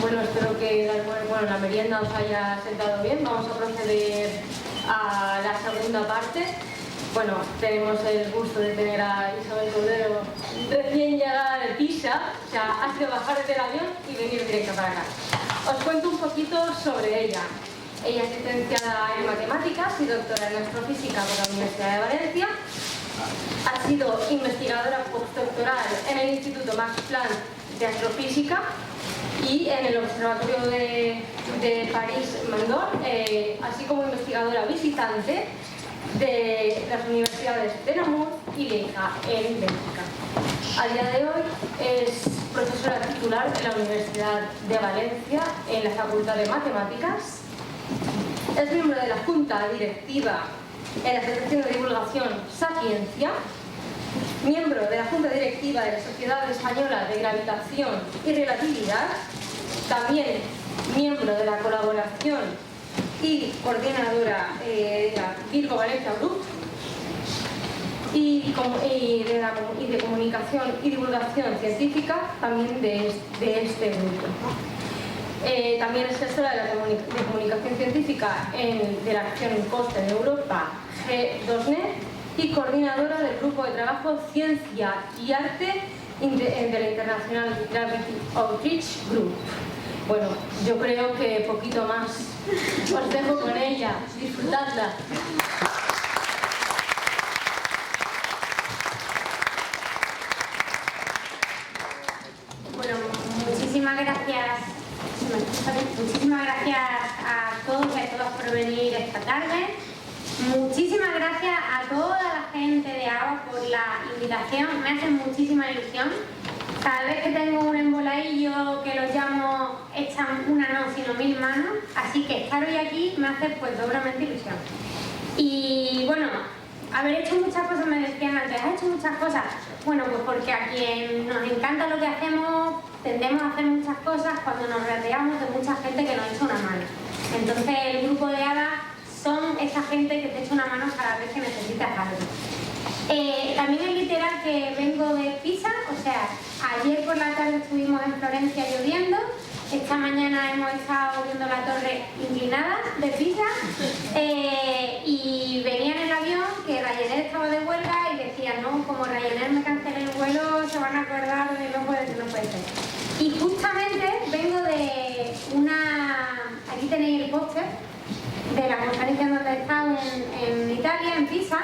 Bueno, espero que la merienda os haya sentado bien. Vamos a proceder a la segunda parte. Bueno, tenemos el gusto de tener a Isabel Cordero, recién llegada de Pisa, o sea, ha sido bajar del avión y venir directo para acá. Os cuento un poquito sobre ella. Ella es licenciada en Matemáticas y doctora en Astrofísica por la Universidad de Valencia. Ha sido investigadora postdoctoral en el Instituto Max Planck de Astrofísica y en el Observatorio de París-Mandor, así como investigadora visitante de las universidades de Namur y Lieja, en Bélgica. A día de hoy es profesora titular de la Universidad de Valencia en la Facultad de Matemáticas. Es miembro de la Junta Directiva en la Asociación de Divulgación Sapiencia, miembro de la Junta Directiva de la Sociedad Española de Gravitación y Relatividad, también miembro de la colaboración y coordinadora de la Virgo Valencia Group y de comunicación y divulgación científica también de este grupo. También es gestora de comunicación científica de la acción COSTE en Europa, G2NET, y coordinadora del grupo de trabajo Ciencia y Arte de la International Gravity Outreach Group. Bueno, yo creo que poquito más. Os dejo con ella. Disfrutadla. Bueno, muchísimas gracias. Muchísimas gracias a todos y a todas por venir esta tarde. Muchísimas gracias a toda la gente de ABA por la invitación. Me hace muchísima ilusión. Cada vez que tengo un emboladillo que los llamo, echan una no, sino mil manos. Así que estar hoy aquí me hace pues doblemente ilusión. Y bueno, haber hecho muchas cosas, me decían antes, ¿has hecho muchas cosas? Bueno, pues porque a quien nos encanta lo que hacemos, tendemos a hacer muchas cosas cuando nos rodeamos de mucha gente que nos echa una mano. Entonces el grupo de ADA son esa gente que te echa una mano cada vez que necesitas algo. También es literal que vengo de Pisa, o sea, ayer por la tarde estuvimos en Florencia lloviendo, esta mañana hemos estado viendo la torre inclinada de Pisa y venía en el avión que Ryanair estaba de huelga y decía, no, como Ryanair me cancele el vuelo, se van a acordar de no puede ser. Y justamente vengo de aquí tenéis el póster de la conferencia donde he estado en Italia, en Pisa,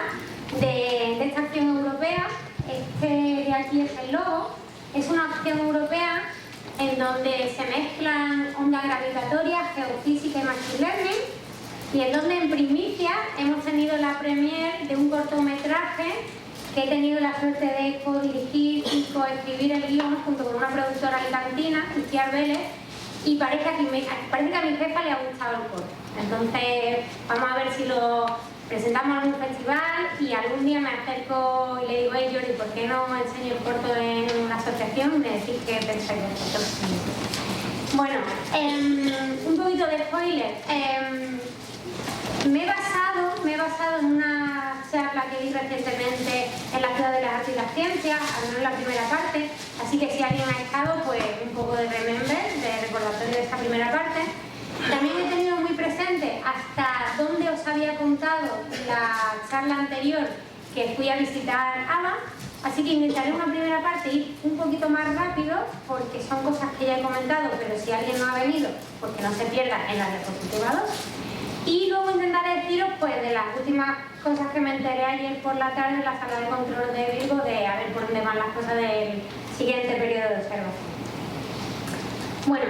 de esta acción europea. Este de aquí es el logo. Es una acción europea en donde se mezclan ondas gravitatorias, geofísica y machine learning, y en donde en primicia hemos tenido la premiere de un cortometraje que he tenido la suerte de co-dirigir y coescribir el guión junto con una productora alicantina, Iciar Vélez, y parece que a mi jefa le ha gustado el corto. Entonces vamos a ver si lo presentamos en algún festival y algún día me acerco y le digo, hey Jordi, ¿por qué no enseño el corto en una asociación? Y me decís que pensáis de esto. Bueno, un poquito de spoiler. Me he basado en una charla que di recientemente en la Ciudad de las Artes y las Ciencias, al menos en la primera parte, así que si alguien ha estado, pues un poco de remember, de recordatorio de esta primera parte. También he tenido muy presente hasta dónde os había contado la charla anterior que fui a visitar ABA, así que intentaré una primera parte ir un poquito más rápido porque son cosas que ya he comentado, pero si alguien no ha venido, pues que no se pierda en la diapositiva 2. Y luego intentaré deciros pues de las últimas cosas que me enteré ayer por la tarde en la sala de control de Virgo, de a ver por dónde van las cosas del siguiente periodo de observación. Bueno,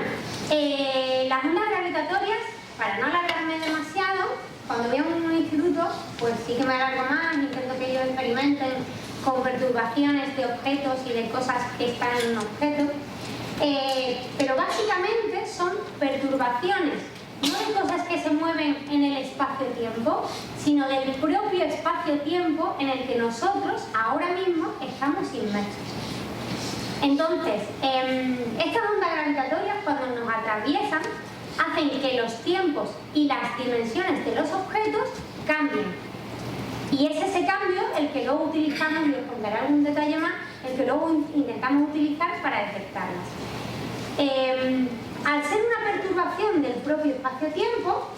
las ondas gravitatorias, para no alargarme demasiado, cuando voy a un instituto, pues sí que me alargo más, intento que ellos experimenten con perturbaciones de objetos y de cosas que están en un objeto, pero básicamente son perturbaciones, no de cosas que se mueven en el espacio-tiempo, sino del propio espacio-tiempo en el que nosotros ahora mismo estamos inmersos. Entonces, estas ondas gravitatorias, cuando nos atraviesan, hacen que los tiempos y las dimensiones de los objetos cambien. Y es ese cambio el que luego utilizamos, y os contaré algún detalle más, el que luego intentamos utilizar para detectarlas. Al ser una perturbación del propio espacio-tiempo,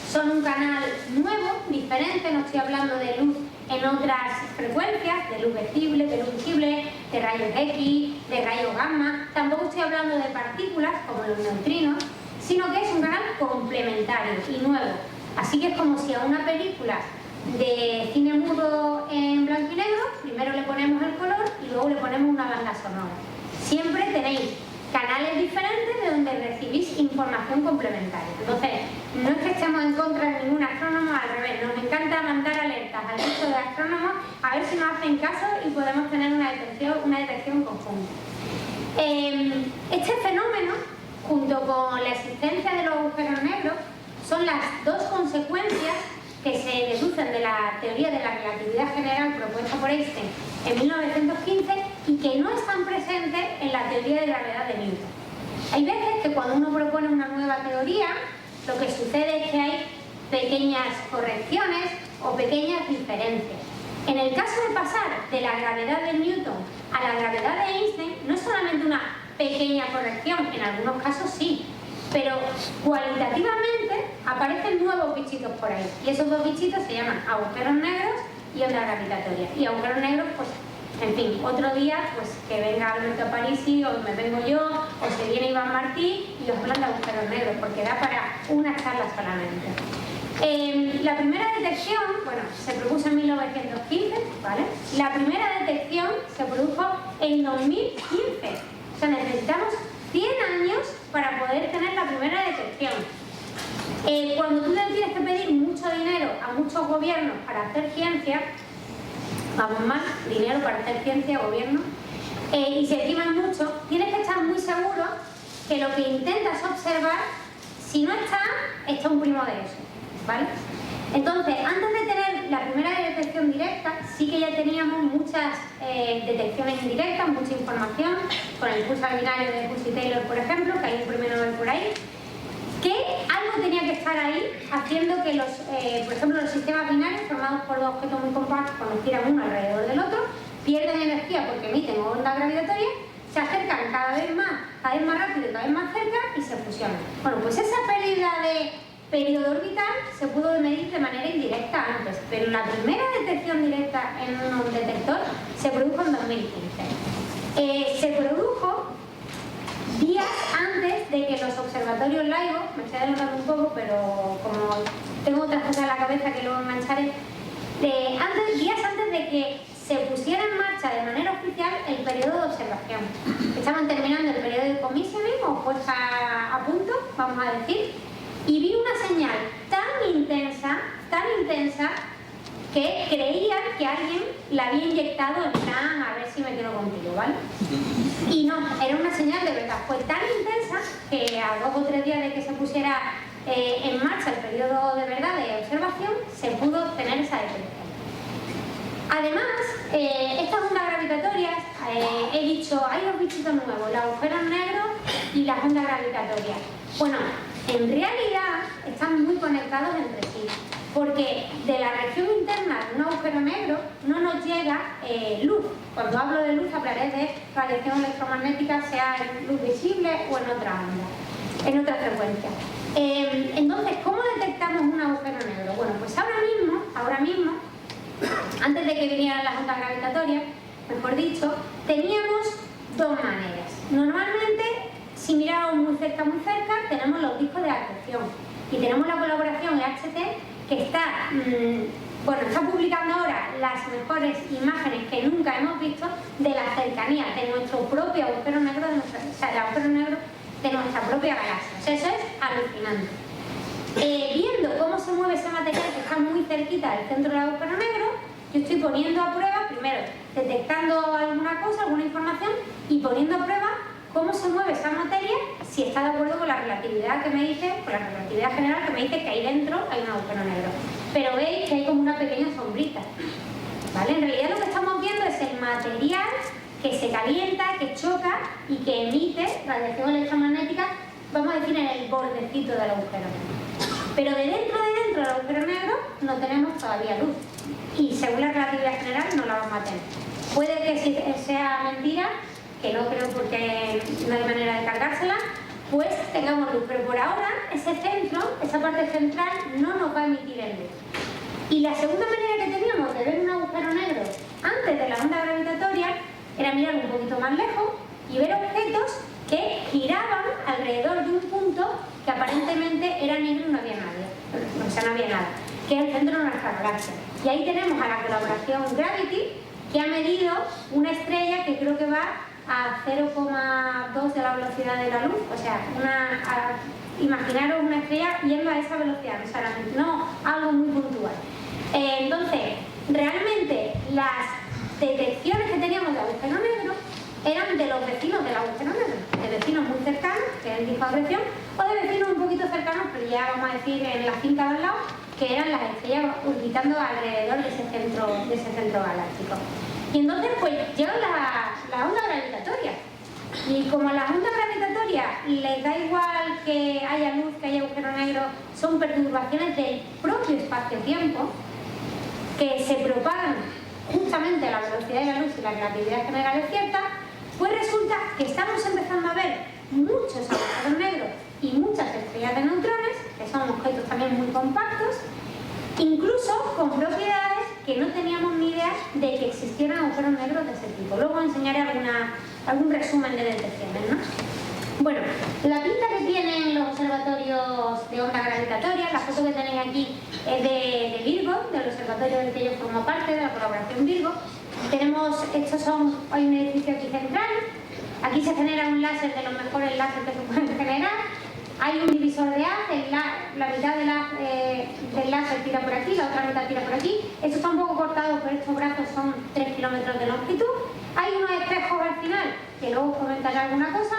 son un canal nuevo, diferente, no estoy hablando de luz en otras frecuencias, de luz visible, de rayos X, de rayos gamma, tampoco estoy hablando de partículas como los neutrinos, sino que es un canal complementario y nuevo. Así que es como si a una película de cine mudo en blanco y negro, primero le ponemos el color y luego le ponemos una banda sonora. Siempre tenéis canales diferentes de donde recibís información complementaria. Entonces, no es que estemos en contra de ningún astrónomo, al revés, nos encanta mandar alertas al resto de astrónomos a ver si nos hacen caso y podemos tener una detección conjunta. Este fenómeno, junto con la existencia de los agujeros negros, son las dos consecuencias que se deducen de la teoría de la relatividad general propuesta por Einstein en 1915 y que no están presentes en la teoría de gravedad de Newton. Hay veces que cuando uno propone una nueva teoría, lo que sucede es que hay pequeñas correcciones o pequeñas diferencias. En el caso de pasar de la gravedad de Newton a la gravedad de Einstein, no es solamente una pequeña corrección, en algunos casos sí, pero cualitativamente aparecen nuevos bichitos por ahí. Y esos dos bichitos se llaman agujeros negros y ondas gravitatorias. Y agujeros negros, pues, en fin, otro día, pues que venga Alberto Parisi, o me vengo yo, o se viene Iván Martí y os hablan de agujeros negros, porque da para una charla solamente. La primera detección, bueno, se propuso en 1915, ¿vale? La primera detección se produjo en 2015. O sea, necesitamos 100 años para poder tener la primera detección. Cuando tú le tienes que pedir mucho dinero a muchos gobiernos para hacer ciencia, vamos más, dinero para hacer ciencia, gobierno, y se estiman mucho, tienes que estar muy seguro que lo que intentas observar, si no está un primo de eso, ¿vale? Entonces, antes de tener la primera detección directa, sí que ya teníamos muchas detecciones indirectas, mucha información, con el pulsar binario de Huss y Taylor, por ejemplo, que hay un premio Nobel por ahí, que algo tenía que estar ahí, haciendo que por ejemplo, los sistemas binarios formados por dos objetos muy compactos, cuando giran uno alrededor del otro, pierden energía porque emiten ondas gravitatorias, se acercan cada vez más rápido y cada vez más cerca y se fusionan. Bueno, pues esa pérdida de periodo orbital se pudo medir de manera indirecta antes, pero la primera detección directa en un detector se produjo en 2015. Se produjo días antes de que los observatorios LIGO, me estoy adelantando un poco, pero como tengo otras cosas en la cabeza que luego engancharé, días antes de que se pusiera en marcha de manera oficial el periodo de observación. Estaban terminando el periodo de commissioning o puesta a punto, vamos a decir, y vi una señal tan intensa, que creían que alguien la había inyectado en plan, a ver si me quedo contigo, ¿vale? Y no, era una señal de verdad. Fue tan intensa que a 2 o 3 días de que se pusiera en marcha el periodo de verdad de observación, se pudo tener esa detección. Además, estas ondas gravitatorias, he dicho, hay dos bichitos nuevos, los agujeros negros y las ondas gravitatorias. Bueno, en realidad están muy conectados entre sí, porque de la región interna de un agujero negro no nos llega luz. Cuando hablo de luz hablaré de radiación electromagnética, sea en luz visible o en otra onda, en otra frecuencia. Entonces, ¿cómo detectamos un agujero negro? Bueno, pues ahora mismo, antes de que vinieran las ondas gravitatorias, mejor dicho, teníamos dos maneras. Normalmente, si miramos muy cerca, tenemos los discos de acreción y tenemos la colaboración EHT que está publicando ahora las mejores imágenes que nunca hemos visto de la cercanía de nuestro propio agujero negro, el agujero negro de nuestra propia galaxia. O sea, eso es alucinante. Viendo cómo se mueve ese material que está muy cerquita del centro del agujero negro, yo estoy poniendo a prueba, primero, detectando alguna cosa, alguna información, y poniendo a prueba cómo se mueve esa materia, si está de acuerdo con la relatividad que me dice, con la relatividad general que me dice que ahí dentro hay un agujero negro. Pero veis que hay como una pequeña sombrita, ¿vale? En realidad lo que estamos viendo es el material que se calienta, que choca y que emite radiación electromagnética, vamos a decir, en el bordecito del agujero negro. Pero de dentro del agujero negro no tenemos todavía luz. Y según la relatividad general no la vamos a tener. Puede que sea mentira, que no creo porque no hay manera de cargársela, pues tengamos luz. Pero por ahora, ese centro, esa parte central, no nos va a emitir el luz. Y la segunda manera que teníamos de ver un agujero negro antes de la onda gravitatoria era mirar un poquito más lejos y ver objetos que giraban alrededor de un punto que aparentemente era negro y no había nadie. O sea, no había nada, que es el centro de nuestra galaxia. Y ahí tenemos a la colaboración Gravity, que ha medido una estrella que creo que va a 0,2 de la velocidad de la luz. O sea, imaginaros una estrella yendo a esa velocidad, o sea, no algo muy puntual. Entonces, realmente las detecciones que teníamos de agujero negro eran de los vecinos del agujero negro, de vecinos muy cercanos, que es el disco de acreción, o de vecinos un poquito cercanos, pero ya vamos a decir en la finca de al lado, que eran las estrellas orbitando alrededor de ese centro galáctico. Y entonces pues llegan las ondas gravitatorias. Y como a las ondas gravitatorias les da igual que haya luz, que haya agujero negro, son perturbaciones del propio espacio-tiempo que se propagan justamente a la velocidad de la luz y la relatividad general es cierta, pues resulta que estamos empezando a ver muchos agujeros negros y muchas estrellas de neutrones, que son objetos también muy compactos, incluso con propiedades que no teníamos ni idea de que existieran agujeros negros de ese tipo. Luego enseñaré algún resumen de detecciones, ¿no? Bueno, la pinta que tienen los observatorios de ondas gravitatorias, la foto que tenéis aquí es de Virgo, del observatorio del que yo formo parte, de la colaboración Virgo. Hay un edificio aquí central, aquí se genera un láser de los mejores láseres que se pueden generar. Hay un divisor de haz, la mitad del láser tira por aquí, la otra mitad tira por aquí. Esto está un poco cortado, pero estos brazos son 3 kilómetros de longitud. Hay unos espejos al final, que luego os comentaré alguna cosa.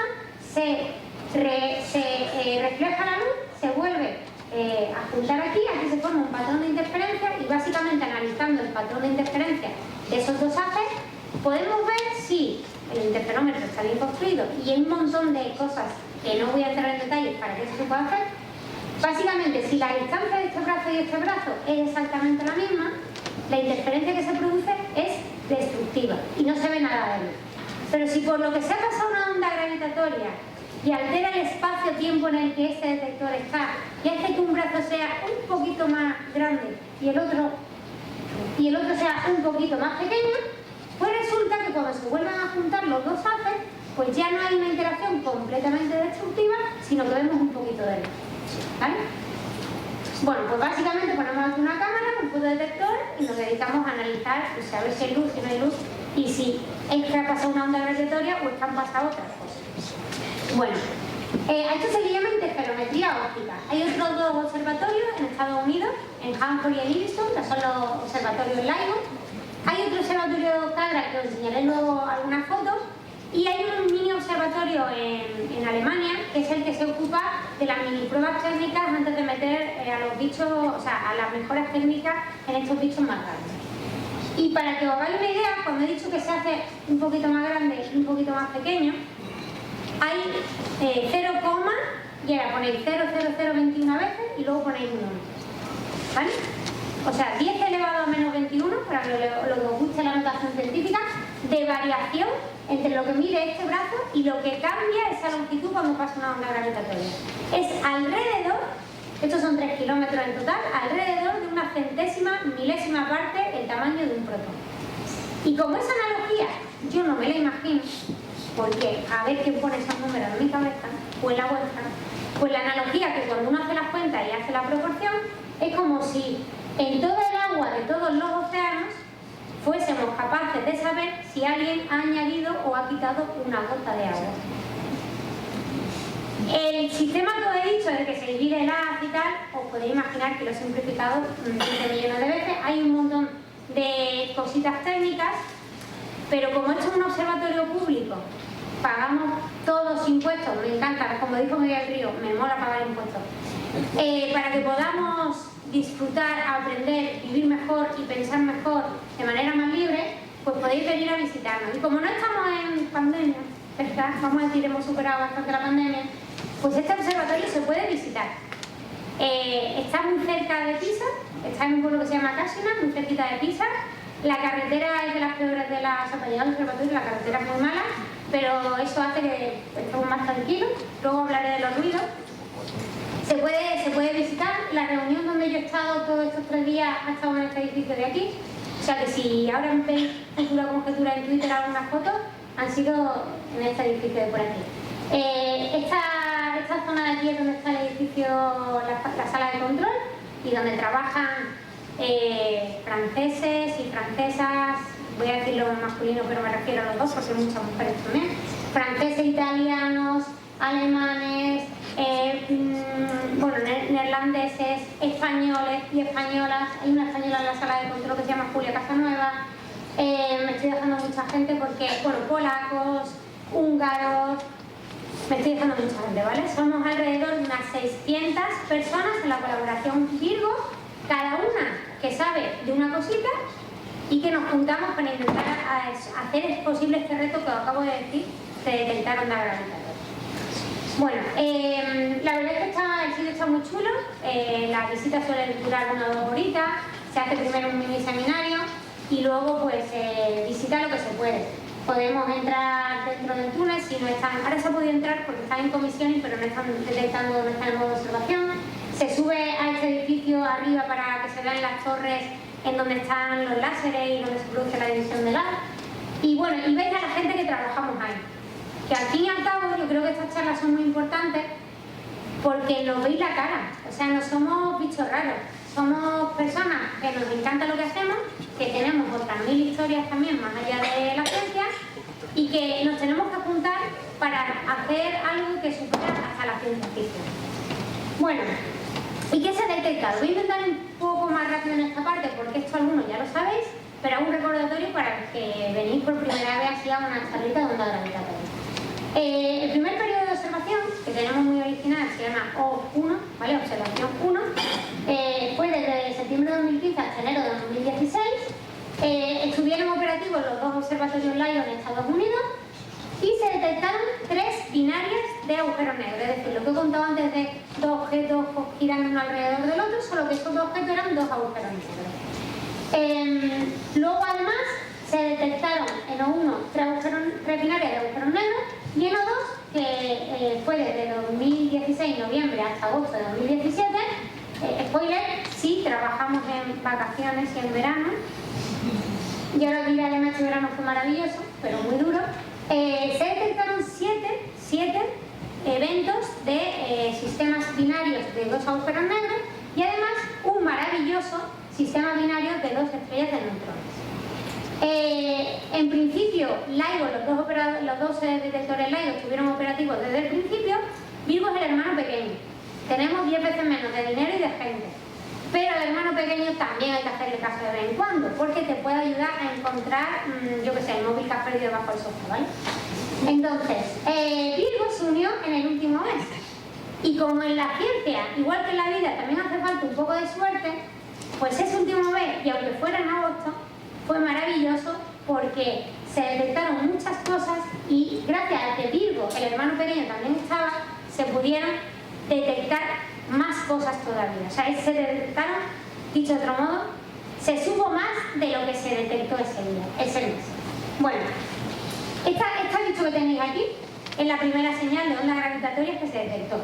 Se refleja la luz, se vuelve a juntar aquí se forma un patrón de interferencia y básicamente analizando el patrón de interferencia de esos dos haces, podemos ver si el interferómetro está bien construido y hay un montón de cosas que no voy a entrar en detalles para que eso se pueda hacer. Básicamente, si la distancia de este brazo y este brazo es exactamente la misma, la interferencia que se produce es destructiva y no se ve nada de luz. Pero si por lo que sea pasa una onda gravitatoria y altera el espacio-tiempo en el que este detector está y hace que un brazo sea un poquito más grande y el otro sea un poquito más pequeño, pues resulta que cuando se vuelvan a juntar los dos haces, pues ya no hay una interacción completamente destructiva, sino que vemos un poquito de luz. ¿Vale? Bueno, pues básicamente ponemos aquí una cámara, un fotodetector y nos dedicamos a analizar, pues, a ver si hay luz, si no hay luz y si es que ha pasado una onda gravitatoria o es que han pasado otras cosas. Bueno, a esto se le llama interferometría óptica. Hay otros dos observatorios en Estados Unidos, en Hanford y en Easton, que son los observatorios LIGO. Hay otro observatorio CAGRA que os enseñaré luego algunas fotos. Y hay un mini observatorio en Alemania, que es el que se ocupa de las mini pruebas técnicas antes de meter a los bichos, o sea, a las mejoras técnicas en estos bichos más grandes. Y para que os hagáis una idea, cuando he dicho que se hace un poquito más grande y un poquito más pequeño, hay 0, y ahora ponéis 0,0021 veces y luego ponéis un 1. ¿Vale? O sea, 10 elevado a menos 21, para que os guste la notación científica, de variación entre lo que mide este brazo y lo que cambia esa longitud cuando pasa una onda gravitatoria. Es alrededor, estos son 3 kilómetros en total, alrededor de una centésima milésima parte el tamaño de un protón. Y como esa analogía yo no me la imagino, porque a ver quién pone esos números en mi cabeza, pues la vuestra, pues la analogía que cuando uno hace las cuentas y hace la proporción, es como si en todo el agua de todos los océanos fuésemos capaces de saber si alguien ha añadido o ha quitado una gota de agua. El sistema que os he dicho de que se divide el haz y tal, os podéis imaginar que lo he simplificado 20 millones de veces. Hay un montón de cositas técnicas, pero como esto es un observatorio público, pagamos todos impuestos, me encanta, como dijo Miguel Río, me mola pagar impuestos, para que podamos disfrutar, aprender, vivir mejor y pensar mejor de manera más libre, pues podéis venir a visitarnos. Y como no estamos en pandemia, ¿verdad? Vamos a decir, hemos superado bastante la pandemia, pues este observatorio se puede visitar. Está muy cerca de Pisa, está en un pueblo que se llama Casina, muy cerquita de Pisa. La carretera es de las peores de la... para llegar al observatorio la carretera es muy mala, pero eso hace que estemos más tranquilos. Luego hablaré de los ruidos. Se puede visitar. La reunión donde yo he estado todos estos 3 días ha estado en este edificio de aquí. O sea que si ahora veis Futura Conjetura en Twitter algunas fotos, han sido en este edificio de por aquí. Esta zona de aquí es donde está el edificio, la sala de control, y donde trabajan franceses y francesas, voy a decirlo en masculino pero me refiero a los dos porque hay muchas mujeres también, franceses, italianos, alemanes, bueno, neerlandeses, españoles y españolas. Hay una española en la sala de control que se llama Julia Casanueva. Me estoy dejando mucha gente porque, bueno, polacos, húngaros, me estoy dejando mucha gente, ¿vale? Somos alrededor de unas 600 personas en la colaboración Virgo, cada una que sabe de una cosita y que nos juntamos para intentar hacer posible este reto que os acabo de decir, de detectar onda gravitatoria. Bueno, la verdad es que el sitio está muy chulo, la visita suele durar 1 o 2 horitas, se hace primero un mini seminario y luego pues visita lo que se puede. Podemos entrar dentro del túnel si no están, ahora se ha podido entrar porque están en comisiones pero no están detectando dónde está el modo de observación. Se sube a este edificio arriba para que se vean las torres en donde están los láseres y donde se produce la división de gas. Y bueno, y veis a la gente que trabajamos ahí. Que al fin y al cabo yo creo que estas charlas son muy importantes porque nos veis la cara, o sea, no somos bichos raros, somos personas que nos encanta lo que hacemos, que tenemos otras 1000 historias también más allá de la ciencia y que nos tenemos que apuntar para hacer algo que supera hasta la ciencia ficción. Bueno, ¿y qué se ha detectado? Voy a intentar un poco más rápido en esta parte porque esto algunos ya lo sabéis, pero hago un recordatorio para que venís por primera vez así a una charlita de onda gravitatoria. El primer periodo de observación, que tenemos muy original, se llama O1, ¿vale? Observación 1, fue desde septiembre de 2015 hasta enero de 2016. Estuvieron operativos los 2 observatorios LIGO en Estados Unidos y se detectaron 3 binarias de agujeros negros, es decir, lo que he contado antes de 2 objetos girando uno alrededor del otro, solo que estos 2 objetos eran 2 agujeros negros. Luego además se detectaron en O1 3 binarias de agujeros negros y en O2, que fue desde 2016, noviembre, hasta agosto de 2017, spoiler, sí trabajamos en vacaciones y en verano. Yo lo diré, además este verano fue maravilloso, pero muy duro. Se detectaron 7 eventos de sistemas binarios de 2 agujeros negros y además un maravilloso sistema binario de 2 estrellas de neutrones. En principio, LIGO, los dos detectores LIGO estuvieron operativos desde el principio. Virgo es el hermano pequeño. Tenemos 10 veces menos de dinero y de gente. Pero al hermano pequeño también hay que hacerle caso de vez en cuando, porque te puede ayudar a encontrar, yo qué sé, el móvil que has perdido bajo el sofá, ¿vale? Entonces, Virgo se unió en el último mes. Y como en la ciencia, igual que en la vida, también hace falta un poco de suerte, pues ese último mes, y aunque fuera en agosto, fue maravilloso porque se detectaron muchas cosas y gracias a que Virgo, el hermano pequeño, también estaba, se pudieron detectar más cosas todavía. O sea, se detectaron, dicho de otro modo, se supo más de lo que se detectó ese mes. Bueno, este bicho que tenéis aquí es la primera señal de ondas gravitatorias que se detectó.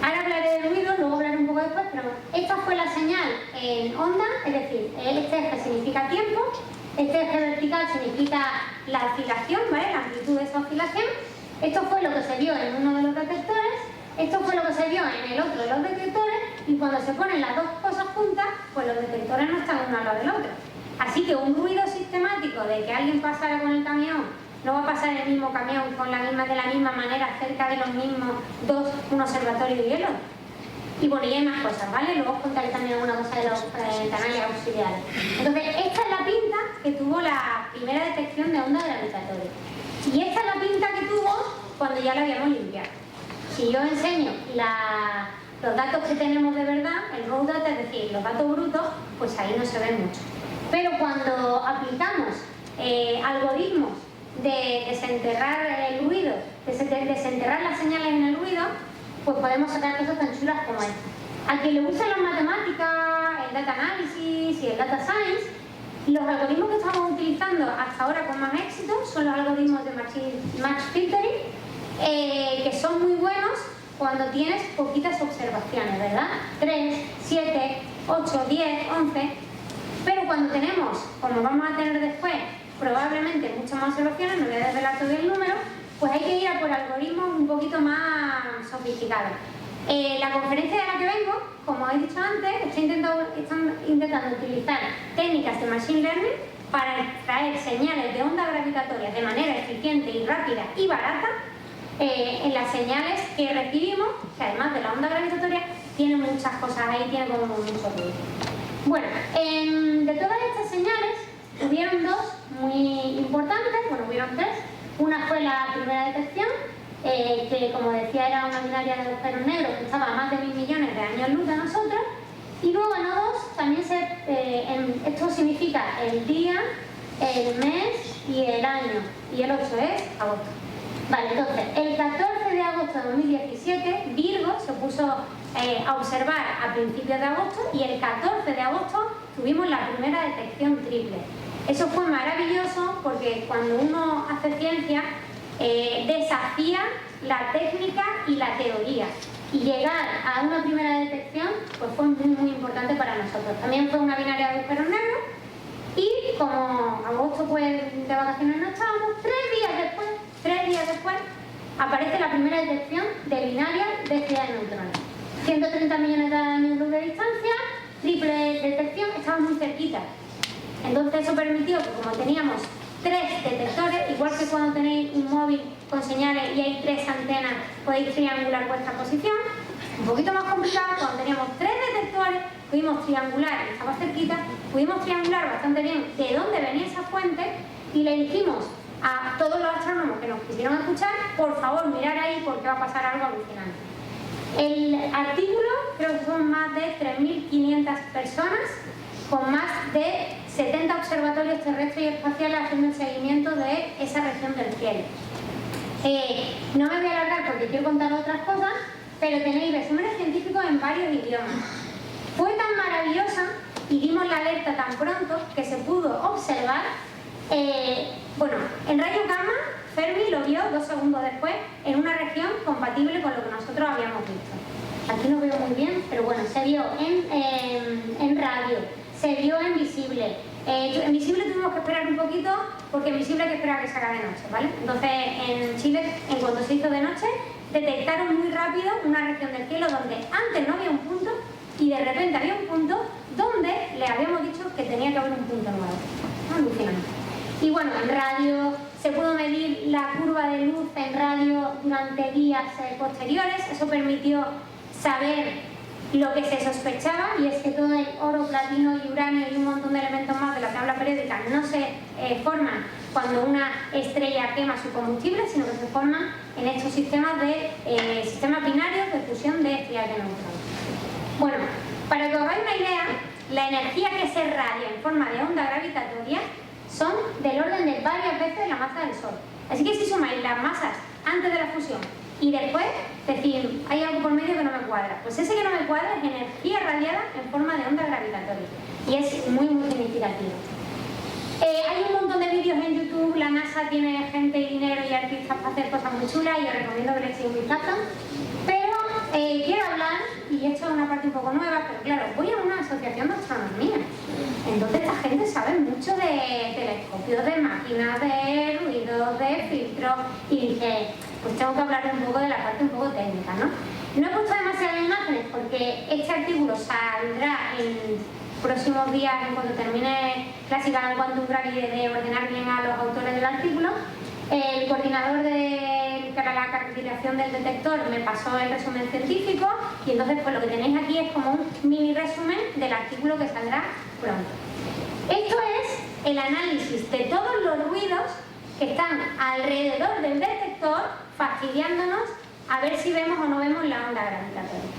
Ahora hablaré de ruido, luego hablaré un poco después, pero esta fue la señal en onda, es decir, este eje significa tiempo, este eje vertical significa la oscilación, ¿vale? La amplitud de esa oscilación. Esto fue lo que se vio en uno de los detectores, esto fue lo que se vio en el otro de los detectores, y cuando se ponen las 2 cosas juntas, pues los detectores no están uno al lado del otro. Así que un ruido sistemático de que alguien pasara con el camión, no va a pasar en el mismo camión de la misma manera cerca de los mismos 2, un observatorio y el otro. Y bueno, y hay más cosas, ¿vale? Luego os contaré también alguna cosa de los canales auxiliares. Entonces, esta es la pinta que tuvo la primera detección de onda gravitatoria. Y esta es la pinta que tuvo cuando ya la habíamos limpiado. Si yo enseño los datos que tenemos de verdad, el raw data, es decir, los datos brutos, pues ahí no se ve mucho. Pero cuando aplicamos algoritmos de desenterrar el ruido, desenterrar las señales en el ruido, pues podemos sacar cosas tan chulas como esta. A quien le gustan las matemáticas, el data analysis y el data science, Los algoritmos que estamos utilizando hasta ahora con más éxito son los algoritmos de Match Filtering, que son muy buenos cuando tienes poquitas observaciones, ¿verdad? 3, 7, 8, 10, 11. Pero cuando tenemos, como vamos a tener después, probablemente muchas más observaciones, no voy a desvelar todo el número, pues hay que ir a por algoritmos un poquito más sofisticados. La conferencia de la que vengo, como he dicho antes, están intentando utilizar técnicas de Machine Learning para extraer señales de ondas gravitatorias de manera eficiente y rápida y barata en las señales que recibimos, que además de la onda gravitatoria, tiene muchas cosas ahí, tiene como mucho ruido. Bueno, de todas estas señales, hubieron dos muy importantes, bueno, hubieron tres. Una fue la primera detección, que como decía era una binaria de agujeros negros que estaba a más de 1000 millones de años luz de nosotros. Y luego en O2 también esto significa el día, el mes y el año. Y el 8 es agosto. Vale, entonces, el 14 de agosto de 2017, Virgo se puso a observar a principios de agosto y el 14 de agosto tuvimos la primera detección triple. Eso fue maravilloso porque cuando uno hace ciencia desafía la técnica y la teoría. Y llegar a una primera detección pues fue muy importante para nosotros. También fue una binaria de agujeros negros y como agosto pues de vacaciones no estábamos, 3 días después aparece la primera detección de binaria de estrellas de neutrones. 130 millones de años luz de distancia, triple detección, estaba muy cerquita. Entonces eso permitió que como teníamos 3 detectores, igual que cuando tenéis un móvil con señales y hay 3 antenas, podéis triangular vuestra posición. Un poquito más complicado, cuando teníamos 3 detectores, pudimos triangular, estaba cerquita, pudimos triangular bastante bien de dónde venía esa fuente y le dijimos a todos los astrónomos que nos quisieron escuchar, por favor mirar ahí porque va a pasar algo alucinante. El artículo, creo que son más de 3.500 personas con más de 70 observatorios terrestres y espaciales haciendo el seguimiento de esa región del cielo. No me voy a alargar porque quiero contar otras cosas, pero tenéis resúmenes científicos en varios idiomas. Fue tan maravillosa y dimos la alerta tan pronto que se pudo observar, bueno, en rayo gamma, Fermi lo vio 2 segundos después en una región compatible con lo que nosotros habíamos visto. Aquí no veo muy bien, pero bueno, se vio en radio, se vio en visible. En visible tuvimos que esperar un poquito porque en visible hay que esperar a que se haga de noche, ¿vale? Entonces en Chile, en cuanto se hizo de noche, detectaron muy rápido una región del cielo donde antes no había un punto y de repente había un punto donde le habíamos dicho que tenía que haber un punto nuevo. Alucinante. Y bueno, en radio se pudo medir la curva de luz en radio durante días posteriores. Eso permitió saber lo que se sospechaba, y es que todo el oro, platino y uranio y un montón de elementos más de la tabla periódica no se forman cuando una estrella quema su combustible, sino que se forman en estos sistemas binarios de fusión de estrellas de neutrones. Bueno, para que os hagáis una idea, la energía que se irradia en forma de onda gravitatoria son del orden de varias veces la masa del Sol. Así que si sumáis las masas antes de la fusión y después, decir, hay algo por medio que no me cuadra. Pues ese que no me cuadra es energía radiada en forma de onda gravitatoria. Y es muy significativo. Hay un montón de vídeos en YouTube, la NASA tiene gente y dinero y artistas para hacer cosas muy chulas y os recomiendo que le echéis un vistazo. Pero quiero hablar, y esto es una parte un poco nueva, pero claro, voy a una asociación de astronomía. Entonces esta gente sabe mucho de telescopios, de máquinas, de ruidos, de filtros, y dice, pues tengo que hablar un poco de la parte un poco técnica, ¿no? No he puesto demasiadas imágenes porque este artículo saldrá en próximos días, en cuanto termine Classical Quantum Gravity, de ordenar bien a los autores del artículo. El coordinador para la caracterización del detector me pasó el resumen científico y entonces pues lo que tenéis aquí es como un mini resumen del artículo que saldrá pronto. Esto es el análisis de todos los ruidos que están alrededor del detector fastidiándonos a ver si vemos o no vemos la onda gravitatoria.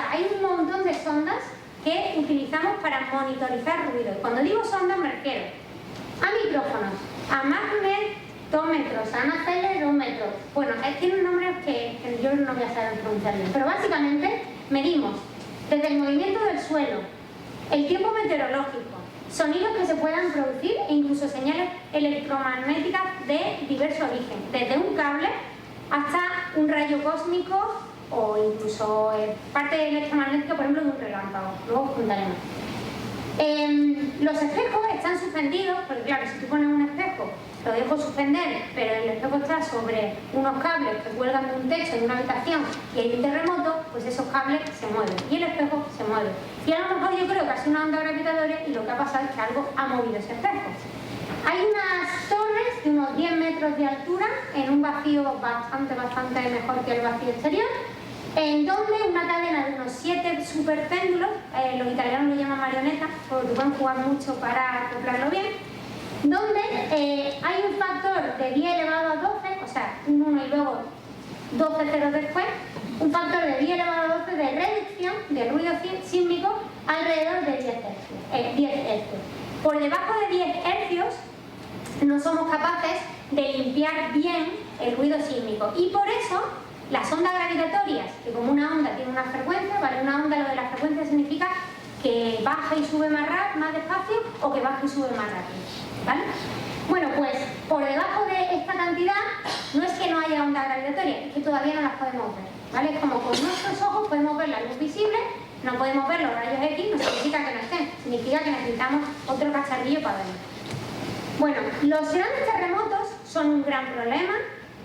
Hay un montón de sondas que utilizamos para monitorizar ruido. Cuando digo sondas me refiero a micrófonos, a magnetómetros, a acelerómetros. Bueno, tienen nombres que yo no voy a saber pronunciar bien, pero básicamente medimos desde el movimiento del suelo, el tiempo meteorológico, sonidos que se puedan producir e incluso señales electromagnéticas de diverso origen, desde un cable hasta un rayo cósmico o incluso parte electromagnética, por ejemplo, de un relámpago. Luego os contaremos. Los espejos están suspendidos, porque claro, si tú pones un espejo, lo dejo suspender, pero el espejo está sobre unos cables que cuelgan de un techo de una habitación y hay un terremoto, pues esos cables se mueven y el espejo se mueve. Y a lo mejor yo creo que ha sido una onda gravitatoria y lo que ha pasado es que algo ha movido ese espejo. Hay unas torres de unos 10 metros de altura en un vacío bastante mejor que el vacío exterior, en donde una cadena de unos 7 superpéndulos, los italianos lo llaman marionetas, porque pueden jugar mucho para acoplarlo bien, donde hay un factor de 10 elevado a 12, o sea, un 1 y luego 12 ceros después, un factor de 10 elevado a 12 de reducción del ruido sísmico alrededor de 10 hercios. Por debajo de 10 hercios no somos capaces de limpiar bien el ruido sísmico y por eso las ondas gravitatorias, que como una onda tiene una frecuencia, ¿vale? Una onda, lo de la frecuencia significa que baja y sube más despacio o que baja y sube más rápido, ¿vale? Bueno, pues por debajo de esta cantidad no es que no haya ondas gravitatorias, es que todavía no las podemos ver, ¿vale? Es como con nuestros ojos podemos ver la luz visible, no podemos ver los rayos X, no significa que no estén, significa que necesitamos otro cacharrillo para verlos. Bueno, los grandes terremotos son un gran problema,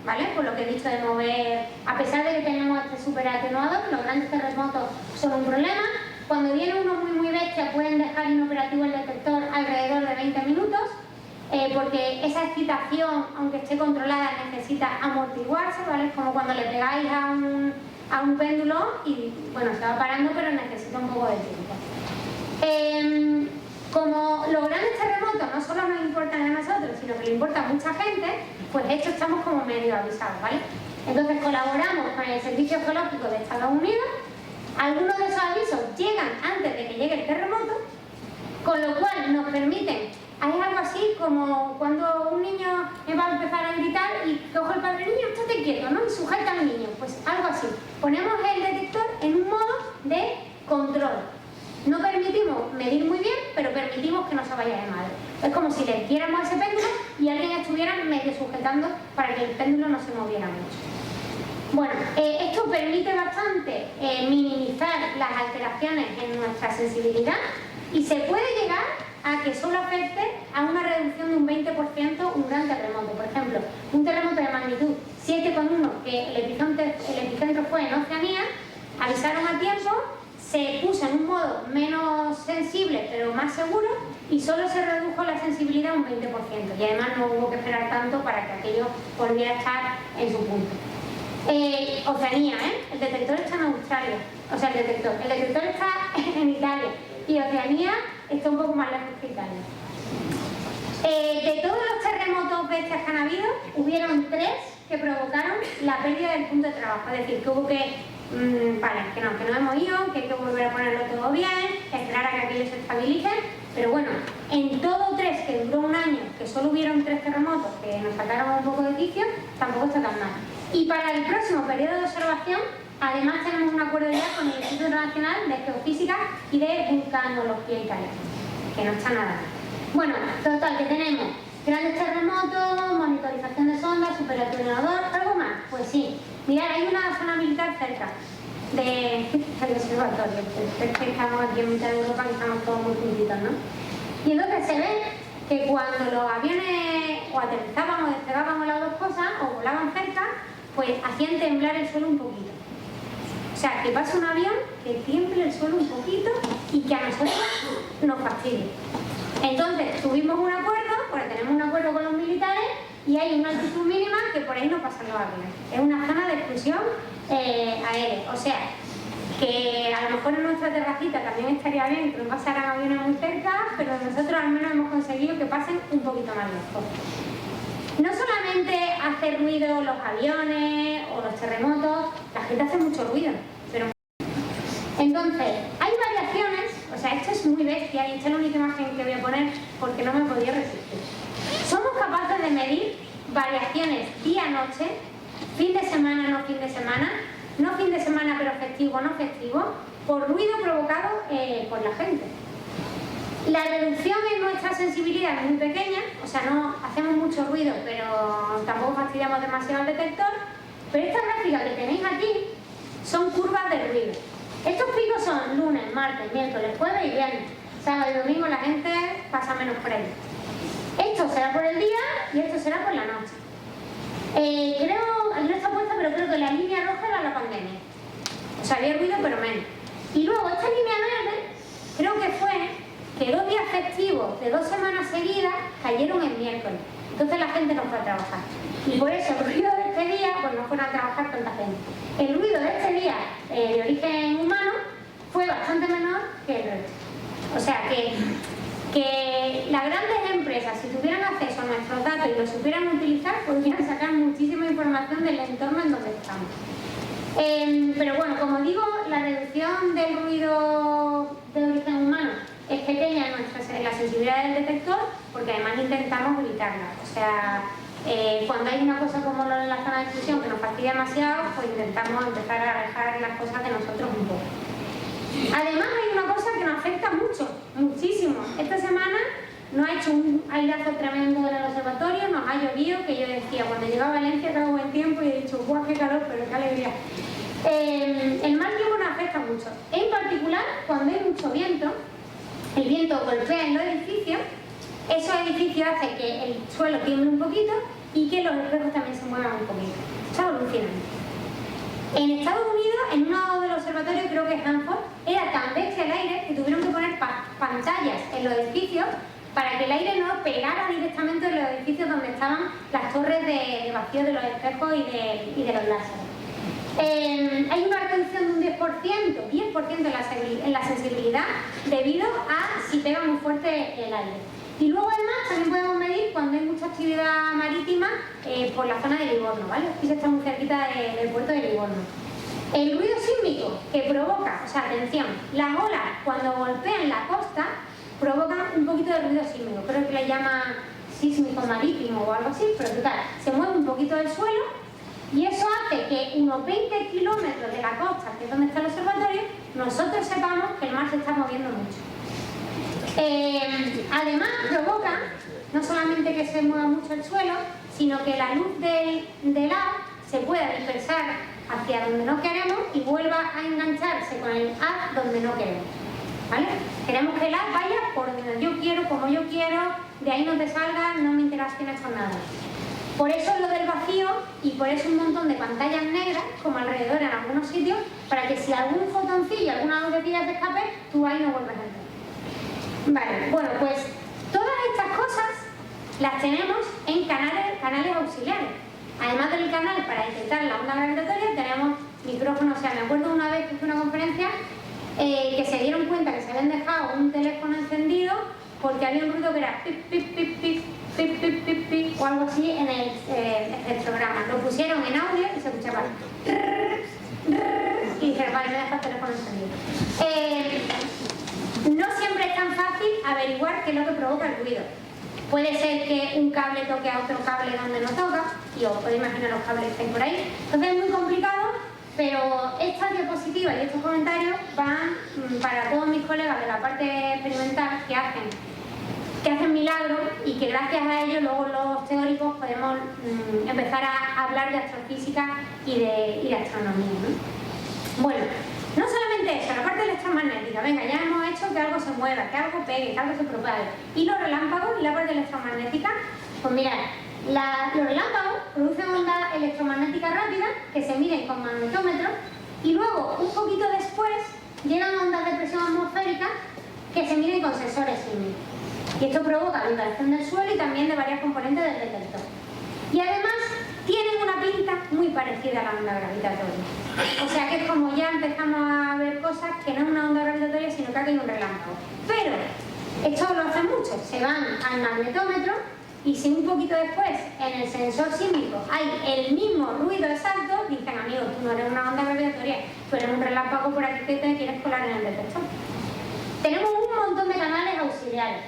¿vale? Por lo que he dicho de mover, a pesar de que tenemos este super atenuador, los grandes terremotos son un problema. Cuando viene uno muy bestia pueden dejar inoperativo el detector alrededor de 20 minutos, porque esa excitación, aunque esté controlada, necesita amortiguarse, ¿vale? Es como cuando le pegáis a un péndulo y, bueno, se va parando, pero necesita un poco de tiempo. Como los grandes terremotos no solo nos importan a nosotros, sino que le importa a mucha gente, pues esto estamos como medio avisados, ¿vale? Entonces colaboramos con el Servicio Geológico de Estados Unidos, algunos de esos avisos llegan antes de que llegue el terremoto, con lo cual nos permiten, hay algo así como cuando un niño va a empezar a gritar y coge el padre, niño, estate quieto, ¿no? Y sujeta al niño, pues algo así. Ponemos el detector en un modo de control. No permitimos medir muy bien, pero permitimos que no se vaya de madre. Es como si le diéramos ese péndulo y alguien estuviera medio sujetando para que el péndulo no se moviera mucho. Bueno, esto permite bastante minimizar las alteraciones en nuestra sensibilidad y se puede llegar a que solo afecte a una reducción de un 20% un gran terremoto. Por ejemplo, un terremoto de magnitud 7,1, que el epicentro fue en Oceanía, avisaron a tiempo, se puso en un modo menos sensible pero más seguro y solo se redujo la sensibilidad un 20% y además no hubo que esperar tanto para que aquello volviera a estar en su punto. Oceanía, el detector está en Australia, o sea el detector está en Italia y Oceanía está un poco más lejos que Italia. De todos los terremotos bestias que han habido, hubieron 3 que provocaron la pérdida del punto de trabajo, es decir, que hubo que que no hemos ido, que hay que volver a ponerlo todo bien, esperar a que aquello se estabilice, pero bueno, en todo 3, que duró un año, que solo hubieron 3 terremotos que nos sacaron un poco de quicio, tampoco está tan mal. Y para el próximo periodo de observación, además tenemos un acuerdo ya con el Instituto Nacional de Geofísica y de Vulcanología Italiana, que no está nada mal. Bueno, total, que tenemos grandes terremotos, monitorización de sondas, superatenuador, ¿algo más? Pues sí. Mirad, hay una zona militar cerca del observatorio. Es que estamos aquí en mitad de Europa y estamos todos muy juntitos, ¿no? Y entonces se ve que cuando los aviones o aterrizaban o despegaban o las dos cosas, o volaban cerca, pues hacían temblar el suelo un poquito. O sea, que pase un avión, que tiemble el suelo un poquito y que a nosotros nos fastidie. Entonces tuvimos un acuerdo, porque tenemos un acuerdo con los militares y hay una altitud mínima que por ahí no pasan los aviones. Es una zona de exclusión aérea. O sea, que a lo mejor en nuestra terracita también estaría bien que no pasaran aviones muy cerca, pero nosotros al menos hemos conseguido que pasen un poquito más lejos. No solamente hace ruido los aviones o los terremotos, la gente hace mucho ruido. Pero... Entonces, hay variaciones, o sea, esto es muy bestia y esta es la única imagen que voy a poner porque no me podía resistir. Somos capaces de medir variaciones día-noche, fin de semana, no fin de semana, no fin de semana pero festivo, no festivo, por ruido provocado por la gente. La reducción en nuestra sensibilidad es muy pequeña, o sea, no hacemos mucho ruido, pero tampoco fastidiamos demasiado al detector. Pero esta gráfica que tenéis aquí son curvas de ruido. Estos picos son lunes, martes, miércoles, jueves y viernes. Sábado y domingo la gente pasa menos por ahí. Esto será por el día y esto será por la noche. No está puesta, pero creo que la línea roja era la pandemia. O sea, había ruido, pero menos. Y luego esta línea verde, creo que fue que 2 días festivos de 2 semanas seguidas cayeron en miércoles. Entonces la gente no fue a trabajar. Y por eso el ruido de este día, pues no fueron a trabajar tanta gente. El ruido de este día de origen humano fue bastante menor que el resto. O sea que las grandes empresas, si tuvieran acceso a nuestros datos y lo supieran utilizar, podrían sacar muchísima información del entorno en donde estamos. Pero bueno, como digo, la reducción del ruido de origen humano es pequeña en la sensibilidad del detector, porque además intentamos evitarla. O sea, cuando hay una cosa como lo de la zona de exclusión que nos fastidia demasiado, pues intentamos empezar a alejar las cosas de nosotros un poco. Además hay una cosa que nos afecta mucho, muchísimo. Esta semana nos ha hecho un aireazo tremendo en el observatorio, nos ha llovido, que yo decía, cuando llegaba a Valencia estaba buen tiempo y he dicho, ¡guau, qué calor, pero qué alegría! El mal tiempo nos afecta mucho. En particular, cuando hay mucho viento, el viento golpea en los edificios, esos edificios hacen que el suelo tiemble un poquito y que los espejos también se muevan un poquito. Eso es alucinante. En Estados Unidos, en uno de los observatorios, creo que es Hanford, era tan bestia el aire que tuvieron que poner pantallas en los edificios para que el aire no pegara directamente en los edificios donde estaban las torres de vacío de los espejos y de los láseres. Hay una reducción de un 10% en la sensibilidad debido a si pega muy fuerte el aire. Y luego además también podemos medir cuando hay mucha actividad marítima por la zona de Livorno, ¿vale? Aquí se está muy cerquita del puerto de Livorno. El ruido sísmico que provoca, o sea, atención, las olas cuando golpean la costa provocan un poquito de ruido sísmico, creo que le llaman sísmico marítimo o algo así, pero total, se mueve un poquito del suelo y eso hace que unos 20 kilómetros de la costa, que es donde está el observatorio, nosotros sepamos que el mar se está moviendo mucho. Además provoca no solamente que se mueva mucho el suelo, sino que la luz del haz se pueda dispersar hacia donde no queremos y vuelva a engancharse con el haz donde no queremos. ¿Vale? Queremos que el haz vaya por donde yo quiero, como yo quiero, de ahí no te salgas, no me interacciones con nada. Por eso es lo del vacío y por eso un montón de pantallas negras, como alrededor en algunos sitios, para que si algún fotoncillo, alguna lucecilla te escape, tú ahí no vuelves a entrar. Vale, bueno, pues todas estas cosas las tenemos en canales auxiliares. Además del canal para detectar la onda gravitatoria, tenemos micrófonos. O sea, me acuerdo una vez que fue una conferencia que se dieron cuenta que se habían dejado un teléfono encendido porque había un ruido que era pip, pip, pip, pip, pip, pip, pip, pip, o algo así en el espectrograma. Lo pusieron en audio y se escuchaba y dijeron, vale, me deja el teléfono encendido. No siempre es tan fácil averiguar qué es lo que provoca el ruido. Puede ser que un cable toque a otro cable donde no toca, y os podéis imaginar los cables que estén por ahí. Entonces es muy complicado, pero estas diapositivas y estos comentarios van para todos mis colegas de la parte experimental que hacen milagros y que gracias a ellos luego los teóricos podemos empezar a hablar de astrofísica y de astronomía, ¿no? Bueno, no solamente eso, la parte electromagnética, venga, ya hemos hecho que algo se mueva, que algo pegue, que algo se propague. Y los relámpagos y la parte electromagnética, pues mirad, los relámpagos producen ondas electromagnéticas rápidas que se miden con magnetómetros y luego, un poquito después, llegan ondas de presión atmosférica que se miden con sensores sísmicos. Y esto provoca la vibración del suelo y también de varias componentes del detector. Y además, tienen una pinta muy parecida a la onda gravitatoria. O sea que es como ya empezamos a ver cosas que no es una onda gravitatoria, sino que aquí hay un relámpago. Pero esto lo hacen muchos, se van al magnetómetro y si un poquito después en el sensor sísmico hay el mismo ruido exacto, dicen, amigo, tú no eres una onda gravitatoria, tú eres un relámpago por aquí que te quieres colar en el detector. Tenemos un montón de canales auxiliares.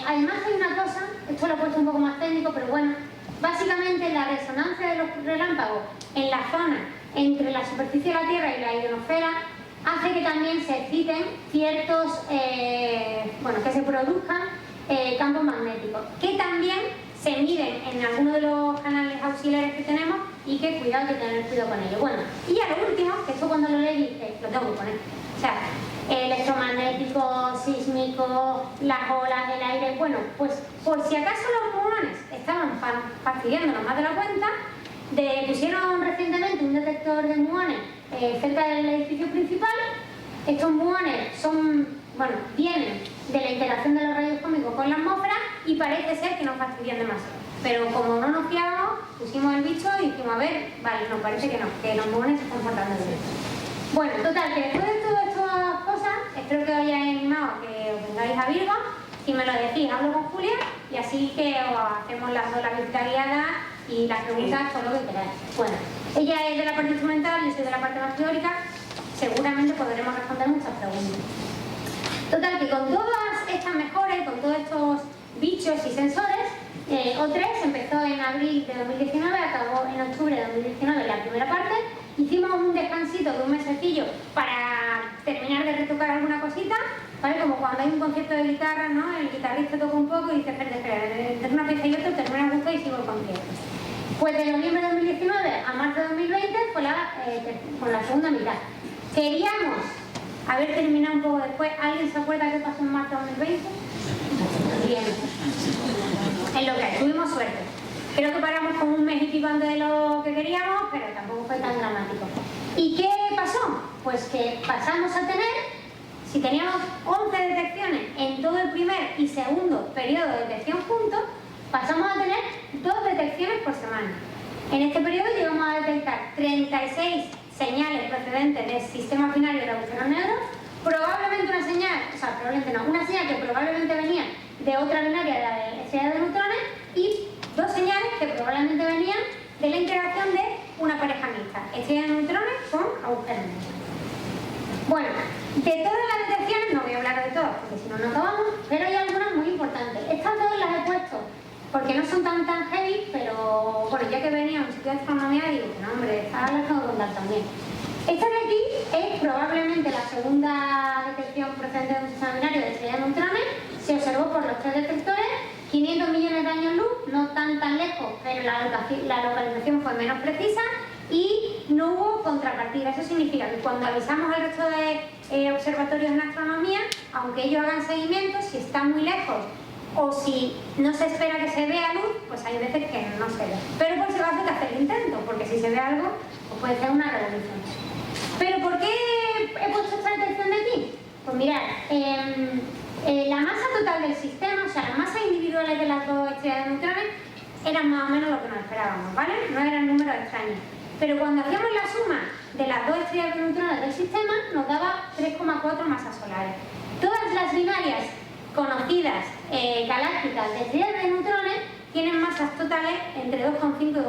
Además hay una cosa, esto lo he puesto un poco más técnico, pero bueno, básicamente la resonancia de los relámpagos en la zona entre la superficie de la Tierra y la ionosfera hace que también se exciten ciertos, bueno, que se produzcan campos magnéticos, que también se miden en algunos de los canales auxiliares que tenemos y que cuidado, hay que tener cuidado con ello. Bueno, y ya lo último, que esto cuando lo leí dije, lo tengo que poner. O sea, electromagnético, sísmico, las olas, el aire. Bueno, pues por si acaso los muones estaban fastidiándonos más de la cuenta, pusieron recientemente un detector de muones cerca del edificio principal. Estos muones vienen de la interacción de los rayos cósmicos con la atmósfera y parece ser que nos fastidian demasiado. Pero como no nos fiábamos, pusimos el bicho y dijimos, a ver, vale, nos parece que no, que los muones se están portando bien. Bueno, total, que después de todas estas cosas, espero que os hayáis animado a que os vengáis a Virgo. Si me lo decís, hablo con Julia y así que os hacemos las dos, la visita guiada y las preguntas, todo lo que queráis. Bueno, ella es de la parte instrumental, yo soy de la parte más teórica, seguramente podremos responder muchas preguntas. Total, que con todas estas mejoras, con todos estos bichos y sensores, O3 empezó en abril de 2019, acabó en octubre de 2019 la primera parte. Hicimos un descansito de un mesecillo para terminar de retocar alguna cosita, ¿vale? Como cuando hay un concierto de guitarra, ¿no? El guitarrista toca un poco y dice, espera, entre una pieza y otra termina el gusto y sigo el concierto. Pues de noviembre de 2019 a marzo de 2020 fue con la segunda mitad. Queríamos haber terminado un poco después. ¿Alguien se acuerda qué pasó en marzo de 2020? Bien. Es lo que hay, tuvimos suerte. Creo que paramos con un mes y pico antes de lo que queríamos, pero tampoco fue tan dramático. ¿Y qué pasó? Pues que pasamos a tener, si teníamos 11 detecciones en todo el primer y segundo periodo de detección juntos, pasamos a tener 2 detecciones por semana. En este periodo llegamos a detectar 36 señales procedentes del sistema binario de agujeros negros, probablemente una señal, una señal que probablemente venía de otra binaria de la estrella de neutrones y 2 señales que probablemente venían de la interacción de una pareja mixta, estrella de neutrones con agujeros negros. Bueno, de todas las detecciones, no voy a hablar de todas porque si no, no acabamos, pero hay algunas muy importantes. Estas 2 las he puesto porque no son tan heavy, pero bueno, ya que venía a un sitio de astronomía, digo, no hombre, estas las tengo que contar también. Esta de aquí es probablemente la segunda detección procedente de un sistema binario de estrella de neutrones. Se observó por los 3 detectores, 500 millones de años luz, no tan lejos, pero la localización fue menos precisa y no hubo contrapartida. Eso significa que cuando avisamos al resto de observatorios en astronomía, aunque ellos hagan seguimiento, si está muy lejos o si no se espera que se vea luz, pues hay veces que no se ve. Pero por si acaso hay que hacer el intento, porque si se ve algo, pues puede ser una revolución. ¿Pero por qué he puesto esta detección de aquí? Pues mirad, la masa total del sistema, o sea, las masas individuales de las 2 estrellas de neutrones eran más o menos lo que nos esperábamos, ¿vale? No eran números extraños. Pero cuando hacíamos la suma de las 2 estrellas de neutrones del sistema, nos daba 3,4 masas solares. Todas las binarias conocidas galácticas de estrellas de neutrones tienen masas totales entre 2,5 y 2,9.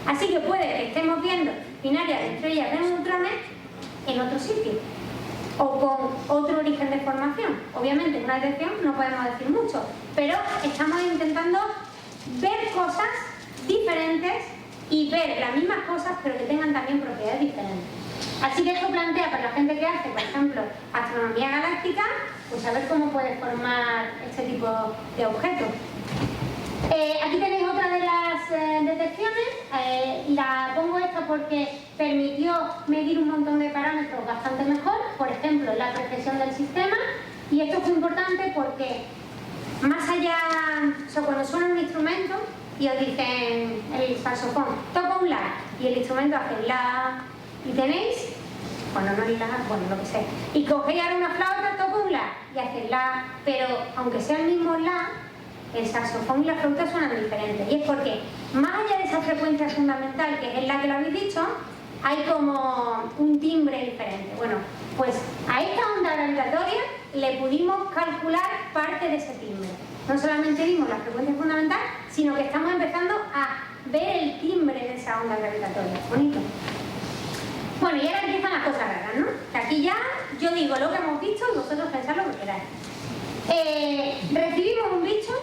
Así que puede que estemos viendo binarias de estrellas de neutrones en otro sitio o con otro origen de formación. Obviamente en una detección no podemos decir mucho, pero estamos intentando ver cosas diferentes y ver las mismas cosas pero que tengan también propiedades diferentes. Así que esto plantea para la gente que hace, por ejemplo, astronomía galáctica, pues saber cómo puede formar este tipo de objetos. Aquí tenéis otra de las detecciones, la pongo esta porque permitió medir un montón de parámetros bastante mejor, por ejemplo, la precisión del sistema, y esto fue importante porque más allá, o sea, cuando suena un instrumento y os dicen el saxofón, toca un la, y el instrumento hace la, y tenéis, bueno, no es la, bueno, lo que sea, y cogéis ahora una flauta, toca un la, y hace la, pero aunque sea el mismo la, el saxofón y la flauta suenan diferentes. Y es porque, más allá de esa frecuencia fundamental, que es la que lo habéis dicho, hay como un timbre diferente. Bueno, pues a esta onda gravitatoria le pudimos calcular parte de ese timbre. No solamente vimos la frecuencia fundamental, sino que estamos empezando a ver el timbre de esa onda gravitatoria. Bonito. Bueno, y ahora empiezan las cosas raras, ¿no? Que aquí ya yo digo lo que hemos visto y vosotros pensad lo que queráis. Recibimos un bicho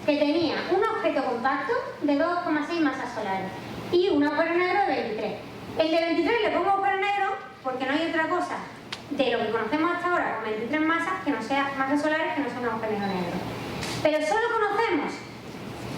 que tenía un objeto compacto de 2,6 masas solares y un agujero negro de 23. El de 23 le pongo agujero negro porque no hay otra cosa de lo que conocemos hasta ahora con 23 masas que no sean masas solares que no son agujeros negros. Pero solo conocemos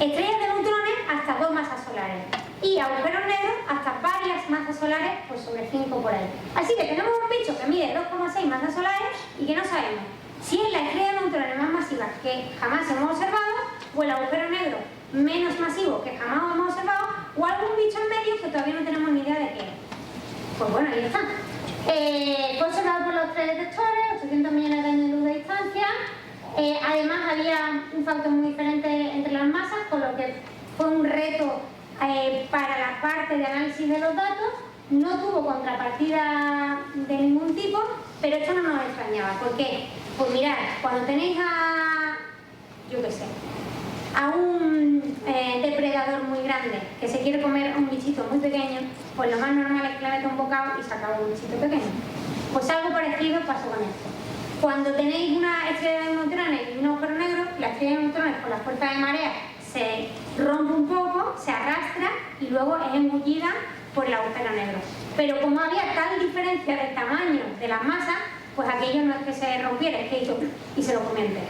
estrellas de neutrones hasta 2 masas solares y agujeros negros hasta varias masas solares, pues sobre 5 por ahí. Así que tenemos un bicho que mide 2,6 masas solares y que no sabemos si es la estrella de neutrones más masiva que jamás hemos observado o el agujero negro menos masivo que jamás hemos observado o algún bicho en medio que todavía no tenemos ni idea de qué es. Pues bueno, ahí está. Fue observado por los 3 detectores, 800 millones de años de luz de distancia. Además había un factor muy diferente entre las masas, con lo que fue un reto para la parte de análisis de los datos. No tuvo contrapartida de ningún tipo, pero esto no nos extrañaba. ¿Por qué? Pues mirad, cuando tenéis yo qué sé, a un depredador muy grande que se quiere comer a un bichito muy pequeño, pues lo más normal es que le meta un bocado y se acaba un bichito pequeño. Pues algo parecido pasó con esto. Cuando tenéis una estrella de neutrones y un agujero negro, la estrella de neutrones por la fuerza de marea se rompe un poco, se arrastra y luego es engullida por el agujero negro. Pero como había tal diferencia del tamaño de las masas, pues aquello no es que se rompiera, es que hizo y se lo comió entero.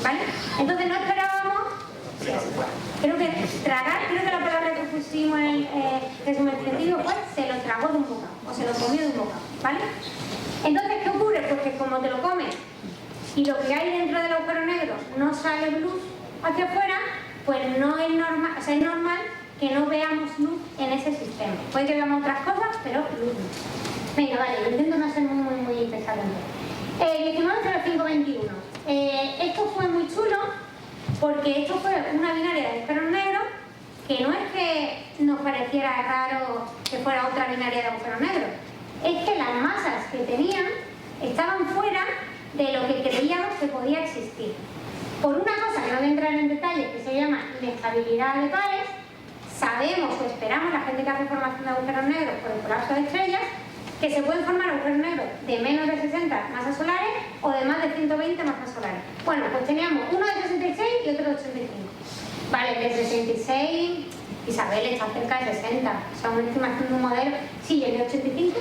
¿Vale? Entonces no esperábamos, creo que la palabra que pusimos en el resumen científico fue se lo tragó de un bocado, o se lo comió de un bocado, ¿vale? Entonces, ¿qué ocurre? Pues que como te lo comes y lo que hay dentro del agujero negro no sale luz hacia afuera, pues no es normal, o sea, es normal que no veamos luz en ese sistema. Puede que veamos otras cosas, pero luz no. Venga, vale, lo intento no ser muy pesado. 19.05.21. Esto fue muy chulo porque esto fue una binaria de agujeros negros que no es que nos pareciera raro que fuera otra binaria de agujeros negros, es que las masas que tenían estaban fuera de lo que creíamos que podía existir. Por una cosa que no voy a entrar en detalle, que se llama inestabilidad de pares, sabemos o esperamos, la gente que hace formación de agujeros negros por el colapso de estrellas, que se pueden formar agujeros negros de menos de 60 masas solares o de más de 120 masas solares. Bueno, pues teníamos uno de 66 y otro de 85. Vale, de 66, Isabel está cerca de 60, o sea, una estimación de un modelo, sí, el de 85,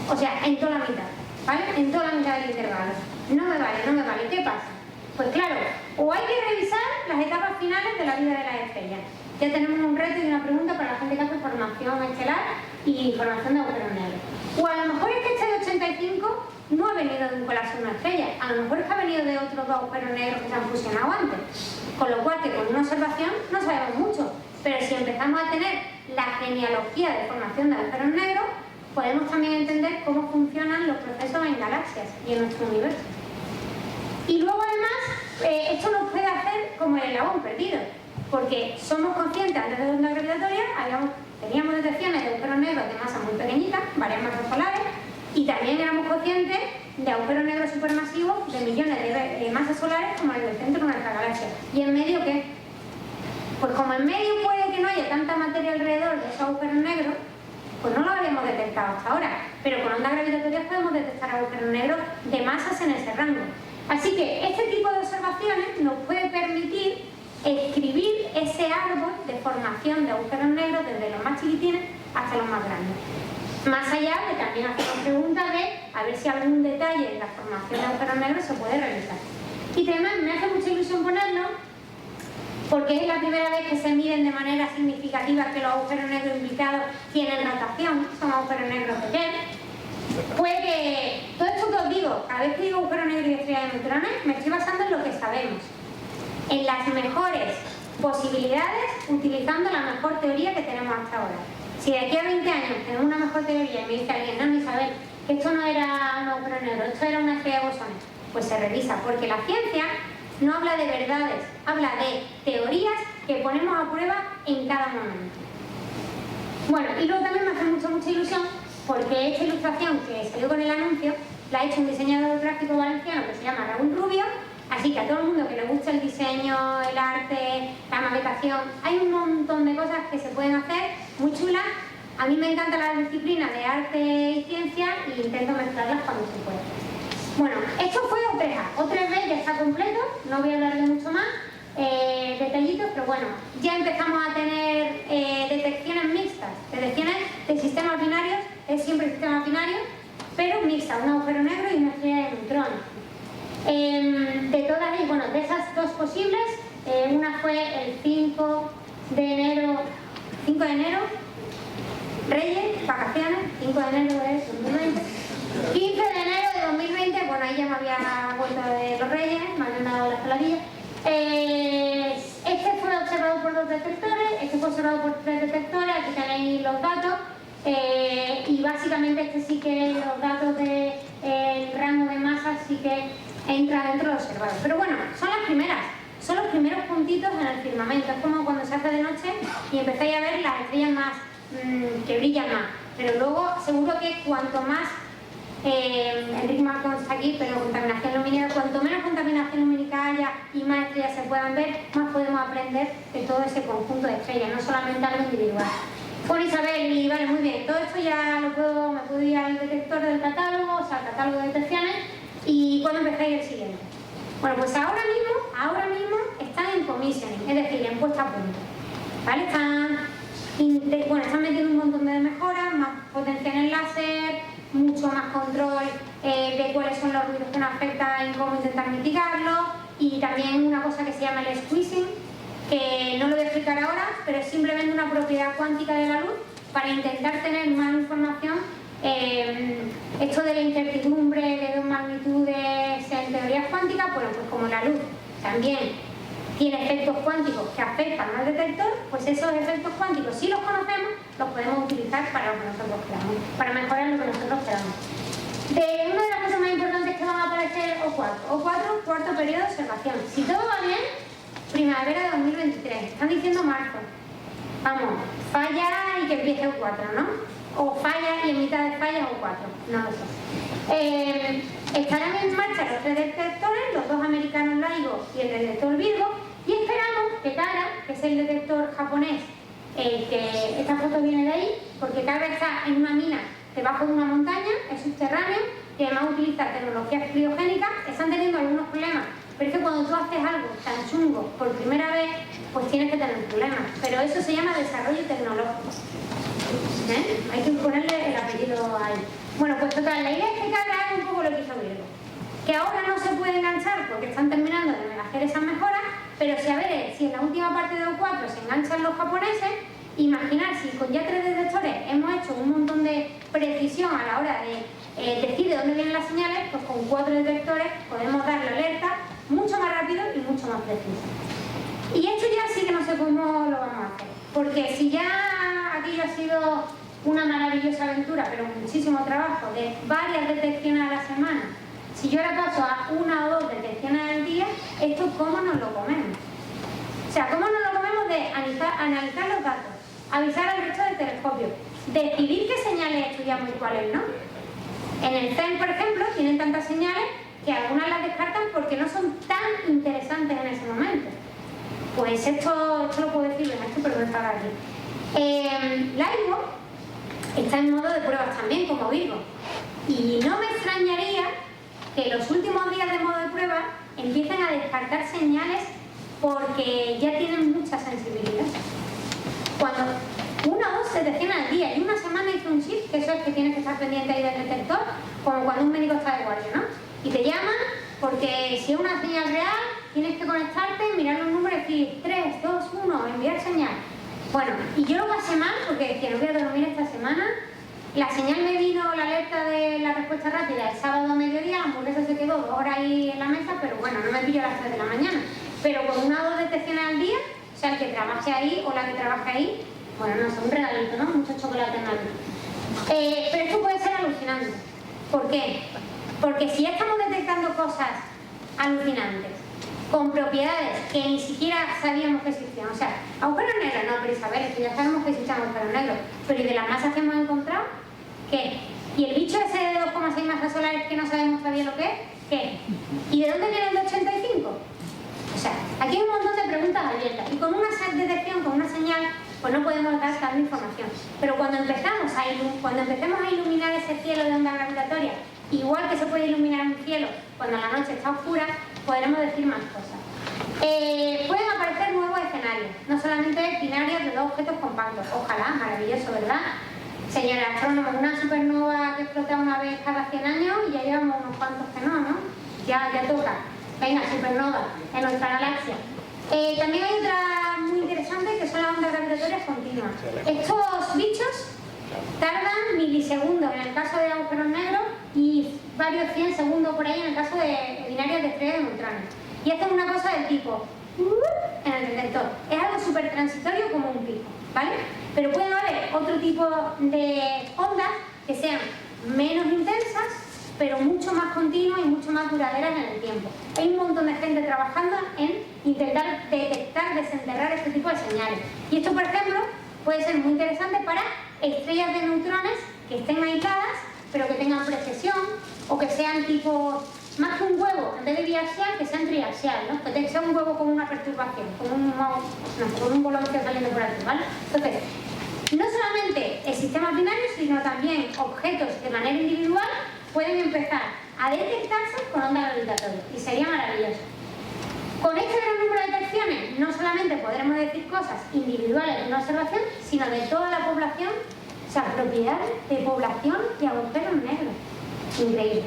o sea, en toda la mitad, ¿vale? En toda la mitad del intervalo. No me vale, ¿qué pasa? Pues claro, o hay que revisar las etapas finales de la vida de las estrellas. Ya tenemos un reto y una pregunta para la gente que hace formación estelar y formación de agujeros negros. O a lo mejor es que este de 85 no ha venido de un colapso de una estrella, a lo mejor es que ha venido de otros dos agujeros negros que se han fusionado antes. Con lo cual que con una observación no sabemos mucho, pero si empezamos a tener la genealogía de formación de agujeros negros, podemos también entender cómo funcionan los procesos en galaxias y en nuestro universo. Y luego además, esto nos puede hacer como el eslabón perdido, porque somos conscientes antes de la onda gravitatoria, teníamos detecciones de agujeros negros de masa muy pequeñita, varias masas solares, y también éramos conscientes de agujeros negros supermasivos de millones de masas solares como el del centro de nuestra galaxia. ¿Y en medio qué? Pues como en medio puede que no haya tanta materia alrededor de esos agujeros negros, pues no lo habíamos detectado hasta ahora, pero con ondas gravitatorias podemos detectar agujeros negros de masas en ese rango. Así que este tipo de observaciones nos puede permitir escribir ese árbol de formación de agujeros negros desde los más chiquitines hasta los más grandes. Más allá de también hacernos preguntas de a ver si algún detalle en la formación de agujeros negros se puede realizar. Y además me hace mucha ilusión ponerlo porque es la primera vez que se miden de manera significativa que los agujeros negros implicados tienen rotación, son agujeros negros de Kerr. Puede que todo esto que os digo, cada vez que digo agujero negro y estrella de neutrones, me estoy basando en lo que sabemos, en las mejores posibilidades, utilizando la mejor teoría que tenemos hasta ahora. Si de aquí a 20 años tenemos una mejor teoría y me dice alguien, no, Isabel, que esto no era un agujero negro, esto era una estrella de bosones, pues se revisa, porque la ciencia no habla de verdades, habla de teorías que ponemos a prueba en cada momento. Bueno, y luego también me hace mucha ilusión porque esta ilustración que salió con el anuncio la ha hecho un diseñador gráfico valenciano que se llama Raúl Rubio, así que a todo el mundo que le gusta el diseño, el arte, la maquetación, hay un montón de cosas que se pueden hacer muy chulas. A mí me encanta la disciplina de arte y ciencia y intento mezclarlas cuando se puede. Bueno, esto fue O3A. O3B ya está completo, no voy a hablar de mucho más detallitos, pero bueno, ya empezamos a tener detecciones mixtas, detecciones de sistemas binarios, es siempre sistemas binarios, pero mixta, un agujero negro y una estrella de neutrones. De todas ellas, bueno, de esas dos posibles, una fue el 5 de enero, Reyes, vacaciones, 5 de enero de 2020. 15 de enero de 2020, bueno, ahí ya me había vuelto de los Reyes, me habían dado las peladillas. Este fue observado por 2 detectores, este fue observado por 3 detectores, aquí tenéis los datos. Y básicamente este sí que los datos del rango de masa sí que entra dentro de lo observado. Pero bueno, son las primeras, son los primeros puntitos en el firmamento. Es como cuando se hace de noche y empezáis a ver las estrellas más que brillan más. Pero luego seguro que cuanto más, Enrique Marcón está aquí, pero contaminación lumínica, cuanto menos contaminación lumínica haya y más estrellas se puedan ver, más podemos aprender de todo ese conjunto de estrellas, no solamente algo individual. Bueno, Isabel, y vale, muy bien, todo esto ya me puedo ir al detector del catálogo, o sea, al catálogo de detecciones, y cuando empezáis el siguiente. Bueno, pues ahora mismo están en commissioning, es decir, en puesta a punto, ¿vale? Están metiendo un montón de mejoras, más potencia en el láser, mucho más control de cuáles son los ruidos que nos afectan y cómo intentar mitigarlos, y también una cosa que se llama el squeezing, que no lo voy a explicar ahora, pero es simplemente una propiedad cuántica de la luz para intentar tener más información. Esto de la incertidumbre de 2 magnitudes en teorías cuánticas, bueno, pues como la luz también tiene efectos cuánticos que afectan al detector, pues esos efectos cuánticos, si los conocemos, los podemos utilizar para lo que nosotros queramos, para mejorar lo que nosotros queramos. Una de las cosas más importantes que van a aparecer O4, cuarto periodo de observación. Si todo va bien, primavera de 2023, están diciendo marzo. Vamos, falla y que empiece O4, ¿no? O falla y en mitad de falla O4, no lo sé. Estarán en marcha los 3 detectores, los 2 americanos LIGO y el detector Virgo, y esperamos que Kara, que es el detector japonés, que esta foto viene de ahí, porque Kara está en una mina debajo de una montaña, es subterráneo, y además utiliza tecnologías criogénicas, están teniendo algunos problemas. Pero es que cuando tú haces algo tan chungo por primera vez, pues tienes que tener problemas. Pero eso se llama desarrollo tecnológico. Hay que ponerle el apellido ahí. Bueno, pues total, la idea es que Kara es un poco lo que hizo Virgo. Que ahora no se puede enganchar porque están terminando de hacer esas mejoras, pero si en la última parte de O4 se enganchan los japoneses, imaginar si con ya 3 detectores hemos hecho un montón de precisión a la hora de decir de dónde vienen las señales, pues con 4 detectores podemos dar la alerta mucho más rápido y mucho más preciso. Y esto ya sí que no sé cómo lo vamos a hacer, porque si ya aquello ha sido una maravillosa aventura, pero muchísimo trabajo, de varias detecciones a la semana, si yo ahora paso a 1 o 2 detecciones al día, ¿esto cómo nos lo comemos? O sea, ¿cómo nos lo comemos de analizar los datos, avisar al resto del telescopio, decidir qué señales estudiamos y cuáles no? En el CERN, por ejemplo, tienen tantas señales que algunas las descartan porque no son tan interesantes en ese momento. Pues esto lo puedo decir, pero no está aquí. LIGO está en modo de pruebas también, como Virgo. Y no me extrañaría que los últimos días de modo de prueba empiecen a descartar señales porque ya tienen mucha sensibilidad. Cuando 1 o 2 detecciones al día y una semana hizo un shift, que eso es que tienes que estar pendiente ahí del detector, como cuando un médico está de guardia, ¿no? Y te llaman porque si es una señal real, tienes que conectarte, mirar los números y decir 3, 2, 1, enviar señal. Bueno, y yo lo pasé mal porque decía, no voy a dormir esta semana. La señal me vino, la alerta de la respuesta rápida el sábado a mediodía, la hamburguesa se quedó 2 horas ahí en la mesa, pero bueno, no me pilló a las 3 de la mañana. Pero con 1 o 2 detecciones al día, o sea, el que trabaje ahí o la que trabaje ahí, bueno, no es un regalito, ¿no? Mucho chocolate en la vida. Pero esto puede ser alucinante. ¿Por qué? Porque si ya estamos detectando cosas alucinantes, con propiedades que ni siquiera sabíamos que existían, o sea, agujeros negros, no, pero Isabel, es que ya sabemos que existen agujeros negros, pero ¿y de las masas que hemos encontrado? ¿Qué? ¿Y el bicho ese de 2,6 masas solares que no sabemos todavía lo que es? ¿Qué? ¿Y de dónde viene el de 85? O sea, aquí hay un montón de preguntas abiertas, y con una detección, con una señal, pues no podemos dar tanta información. Pero cuando empecemos a iluminar ese cielo de onda gravitatoria, igual que se puede iluminar un cielo cuando la noche está oscura, podremos decir más cosas. Pueden aparecer nuevos escenarios, no solamente binarios de 2 objetos compactos. Ojalá, maravilloso, ¿verdad? Señora astrónoma, una supernova que explota una vez cada 100 años y ya llevamos unos cuantos que no. Ya toca. Venga, supernova en nuestra galaxia. También hay otra muy interesante que son las ondas gravitatorias continuas. Estos bichos tardan milisegundos en el caso de agujeros negros y varios 100 segundos por ahí en el caso de binarias de estrellas de neutrones. Y hacen una cosa del tipo en el detector. Es algo súper transitorio como un pico, ¿vale? Pero puede haber otro tipo de ondas que sean menos intensas, pero mucho más continuas y mucho más duraderas en el tiempo. Hay un montón de gente trabajando en intentar detectar, desenterrar este tipo de señales. Y esto, por ejemplo, puede ser muy interesante para estrellas de neutrones que estén aisladas, pero que tengan precesión, o que sean tipo, más que un huevo, en vez de biaxial, que sean triaxial, ¿no? Que sea un huevo con una perturbación, con un boloncio saliendo por aquí, ¿vale? Entonces, no solamente el sistema binario, sino también objetos de manera individual pueden empezar a detectarse con ondas gravitatorias, y sería maravilloso. Con este gran número de detecciones, no solamente podremos decir cosas individuales de una observación, sino de toda la población, o sea, propiedades de población y agujeros negros. Increíble.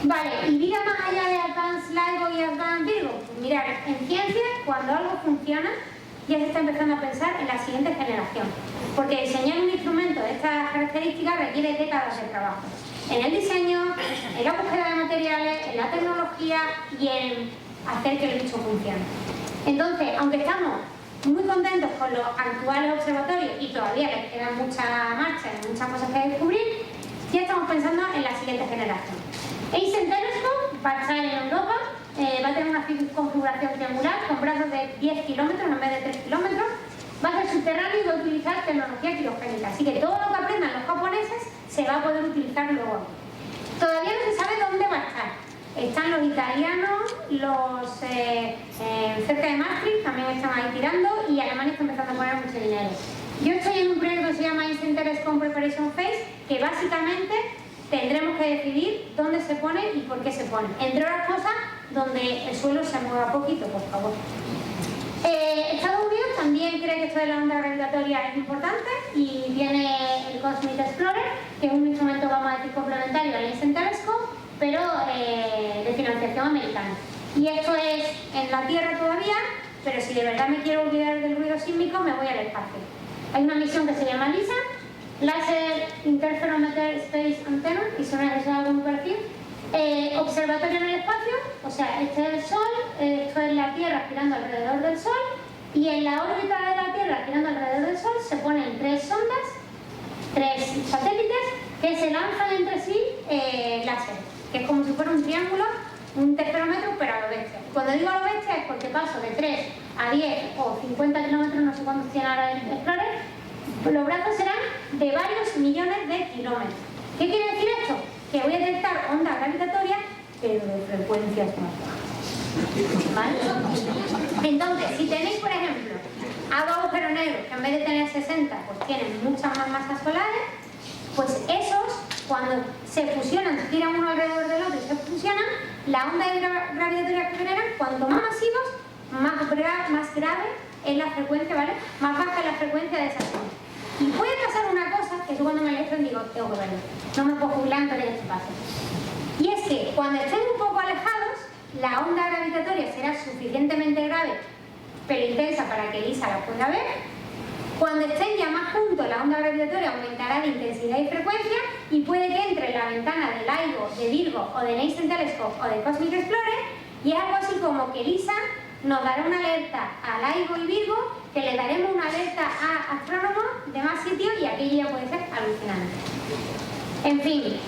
Vale, y vida más allá de Advanced LIGO y Advanced Virgo. Pues mirad, en ciencia, cuando algo funciona, ya se está empezando a pensar en la siguiente generación. Porque diseñar un instrumento de estas características requiere décadas de trabajo. En el diseño, en la búsqueda de materiales, en la tecnología y en hacer que el bicho funcione. Entonces, aunque estamos muy contentos con los actuales observatorios y todavía les queda mucha marcha y muchas cosas que descubrir, ya estamos pensando en la siguiente generación. Einstein Telescope va a estar en Europa, va a tener una configuración triangular con brazos de 10 kilómetros en vez de 3 kilómetros, va a ser subterráneo y va a utilizar tecnología quirogénica. Así que todo lo que aprendan los japoneses se va a poder utilizar luego. Todavía no se sabe dónde va a estar. Están los italianos, los cerca de Maastricht también están ahí tirando, y Alemania está empezando a poner mucho dinero. Yo estoy en un proyecto que se llama Einstein Telescope Preparation Phase, que básicamente tendremos que decidir dónde se pone y por qué se pone. Entre otras cosas, donde el suelo se mueva poquito, por favor. Estados Unidos también cree que esto de la onda gravitatoria es importante y tiene el Cosmic Explorer, que es un instrumento, vamos a decir, complementario al Einstein Telescope, pero de financiación americana. Y esto es en la Tierra todavía, pero si de verdad me quiero olvidar del ruido sísmico, me voy al espacio. Hay una misión que se llama LISA, Laser Interferometer Space Antenna, y suena eso algo muy parecido. Observatorio en el espacio, o sea, este es el Sol, esto es la Tierra girando alrededor del Sol, y en la órbita de la Tierra girando alrededor del Sol se ponen 3 sondas, 3 satélites que se lanzan entre sí láser, que es como si fuera un triángulo, un interferómetro, pero a lo bestia. Cuando digo a lo bestia es porque paso de 3 a 10 o 50 kilómetros, no sé cuántos tiene ahora el Explorer. Los brazos serán de varios millones de kilómetros. ¿Qué quiere decir esto? Que voy a detectar ondas gravitatorias, pero de frecuencias más bajas. ¿Vale? Entonces, si tenéis, por ejemplo, agujeros negros que en vez de tener 60, pues tienen muchas más masas solares, pues esos, cuando se fusionan, giran uno alrededor del otro y se fusionan, la onda gravitatoria que generan, cuanto más masivos, más grave es la frecuencia, ¿vale? Más baja es la frecuencia de esas ondas. Y puede pasar una cosa, que yo cuando me electron digo, tengo que verlo, no me puedo jubilar antes de que esto pase. Y es que cuando estén un poco alejados, la onda gravitatoria será suficientemente grave, pero intensa para que LISA la pueda ver. Cuando estén ya más juntos, la onda gravitatoria aumentará de intensidad y frecuencia, y puede que entre en la ventana de LIGO, de Virgo, o de Einstein Telescope, o de Cosmic Explorer, y es algo así como que LISA nos dará una alerta a LIGO y Virgo, que le daremos una alerta a astrónomos de más sitios, y aquello ya puede ser alucinante. En fin,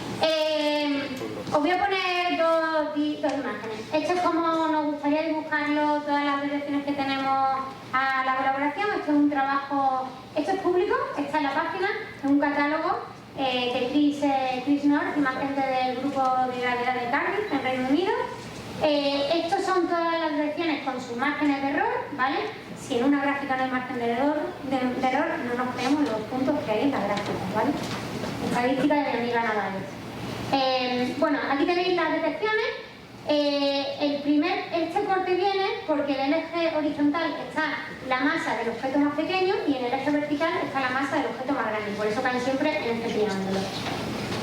os voy a poner dos imágenes. Esto es como nos gustaría dibujarlo, todas las direcciones que tenemos a la colaboración. Esto es un trabajo, esto es público, está en la página, es un catálogo de Chris North, imagen del grupo de gravedad de Cardiff, en Reino Unido. Estos son todas las direcciones con sus márgenes de error, ¿vale? Si en una gráfica no hay margen de error, no nos creemos los puntos que hay en la gráfica, ¿vale? Estadística de mi amiga Navales. Bueno, aquí tenéis las detecciones. Este corte viene porque en el eje horizontal está la masa del objeto más pequeño y en el eje vertical está la masa del objeto más grande, y por eso caen siempre en este triángulo.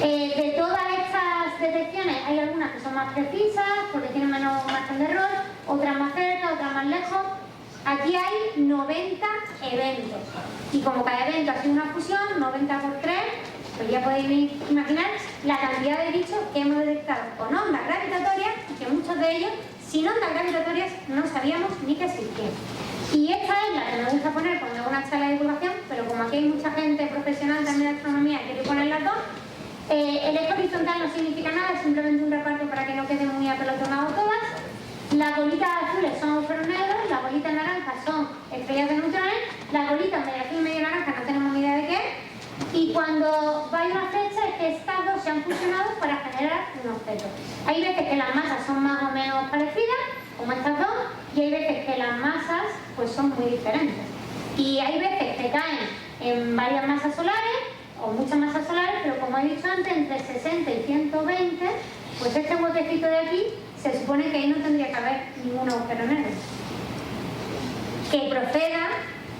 De todas estas detecciones hay algunas que son más precisas porque tienen menos margen de error, otras más cerca, otras más lejos. Aquí hay 90 eventos y como cada evento ha sido una fusión, 90 por 3, pues ya podéis imaginar la cantidad de bichos que hemos detectado con ondas gravitatorias y que muchos de ellos sin ondas gravitatorias no sabíamos ni que existían. Y esta es la que me gusta poner cuando hago una charla de divulgación, pero como aquí hay mucha gente profesional también de astronomía que quiere poner las dos, el eje horizontal no significa nada, es simplemente un reparto para que no queden muy apelotonados todas. Las bolitas azules son agujeros negros, las bolitas naranjas son estrellas de neutrones, las bolitas medio azul y medio naranja no tenemos ni idea de qué. Y cuando va a una flecha es que estas dos se han fusionado para generar un objeto. Hay veces que las masas son más o menos parecidas, como estas dos, y hay veces que las masas pues son muy diferentes. Y hay veces que caen en varias masas solares, o muchas masas solares, pero como he dicho antes, entre 60 y 120, pues este huequecito de aquí, se supone que ahí no tendría que haber ningún agujero negro que proceda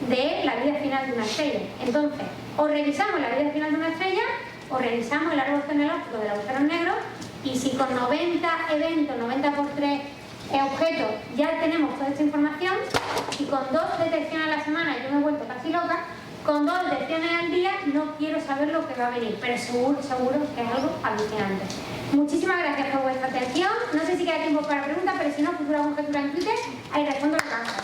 de la vida final de una estrella. Entonces, o revisamos la vida final de una estrella, o revisamos el árbol genealógico del agujero negro, y si con 90 eventos, 90 por 3 objetos, ya tenemos toda esta información, y con 2 detecciones a la semana, yo me he vuelto casi loca, con 2 detecciones al día no quiero saber lo que va a venir, pero seguro que es algo alucinante. Muchísimas gracias por vuestra atención. No sé si queda tiempo para preguntas, pero si no, futura conjetura en Twitter, ahí respondo la pregunta.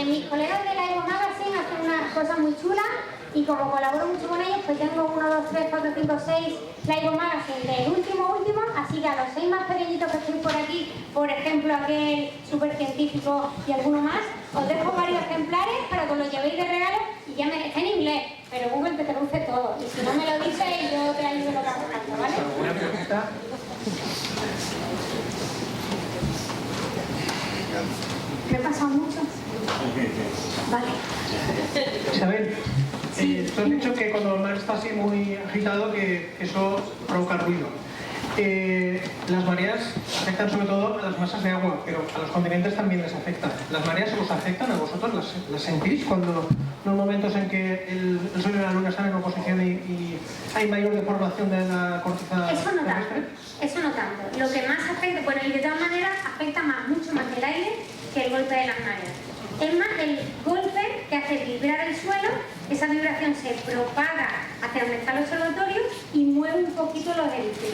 Mis colegas de la Evo Magazine hacen unas cosas muy chulas y como colaboro mucho con ellos, pues tengo 1, 2, 3, 4, 5, 6 LIGO Magazine del último, así que a los 6 más pequeñitos que estéis por aquí, por ejemplo aquel supercientífico y alguno más, os dejo varios ejemplares para que os los llevéis de regalo y ya está en inglés, pero Google te traduce todo y si no me lo dices yo te ayudo lo que hago falta, ¿vale? ¿Alguna pregunta? ¿Me he pasado mucho? Vale. Isabel, tú has dicho que cuando el mar está así muy agitado que eso provoca ruido. Las mareas afectan sobre todo a las masas de agua, pero a los continentes también les afectan. ¿Las mareas os afectan a vosotros? ¿Las sentís cuando los momentos en que el Sol y la Luna están en oposición y hay mayor deformación de la corteza terrestre? Eso no tanto. Lo que más afecta, bueno, y de todas maneras afecta mucho más el aire que el golpe de las mareas. Es más el golpe que hace vibrar el suelo, esa vibración se propaga hacia donde está el observatorio y mueve un poquito los edificios.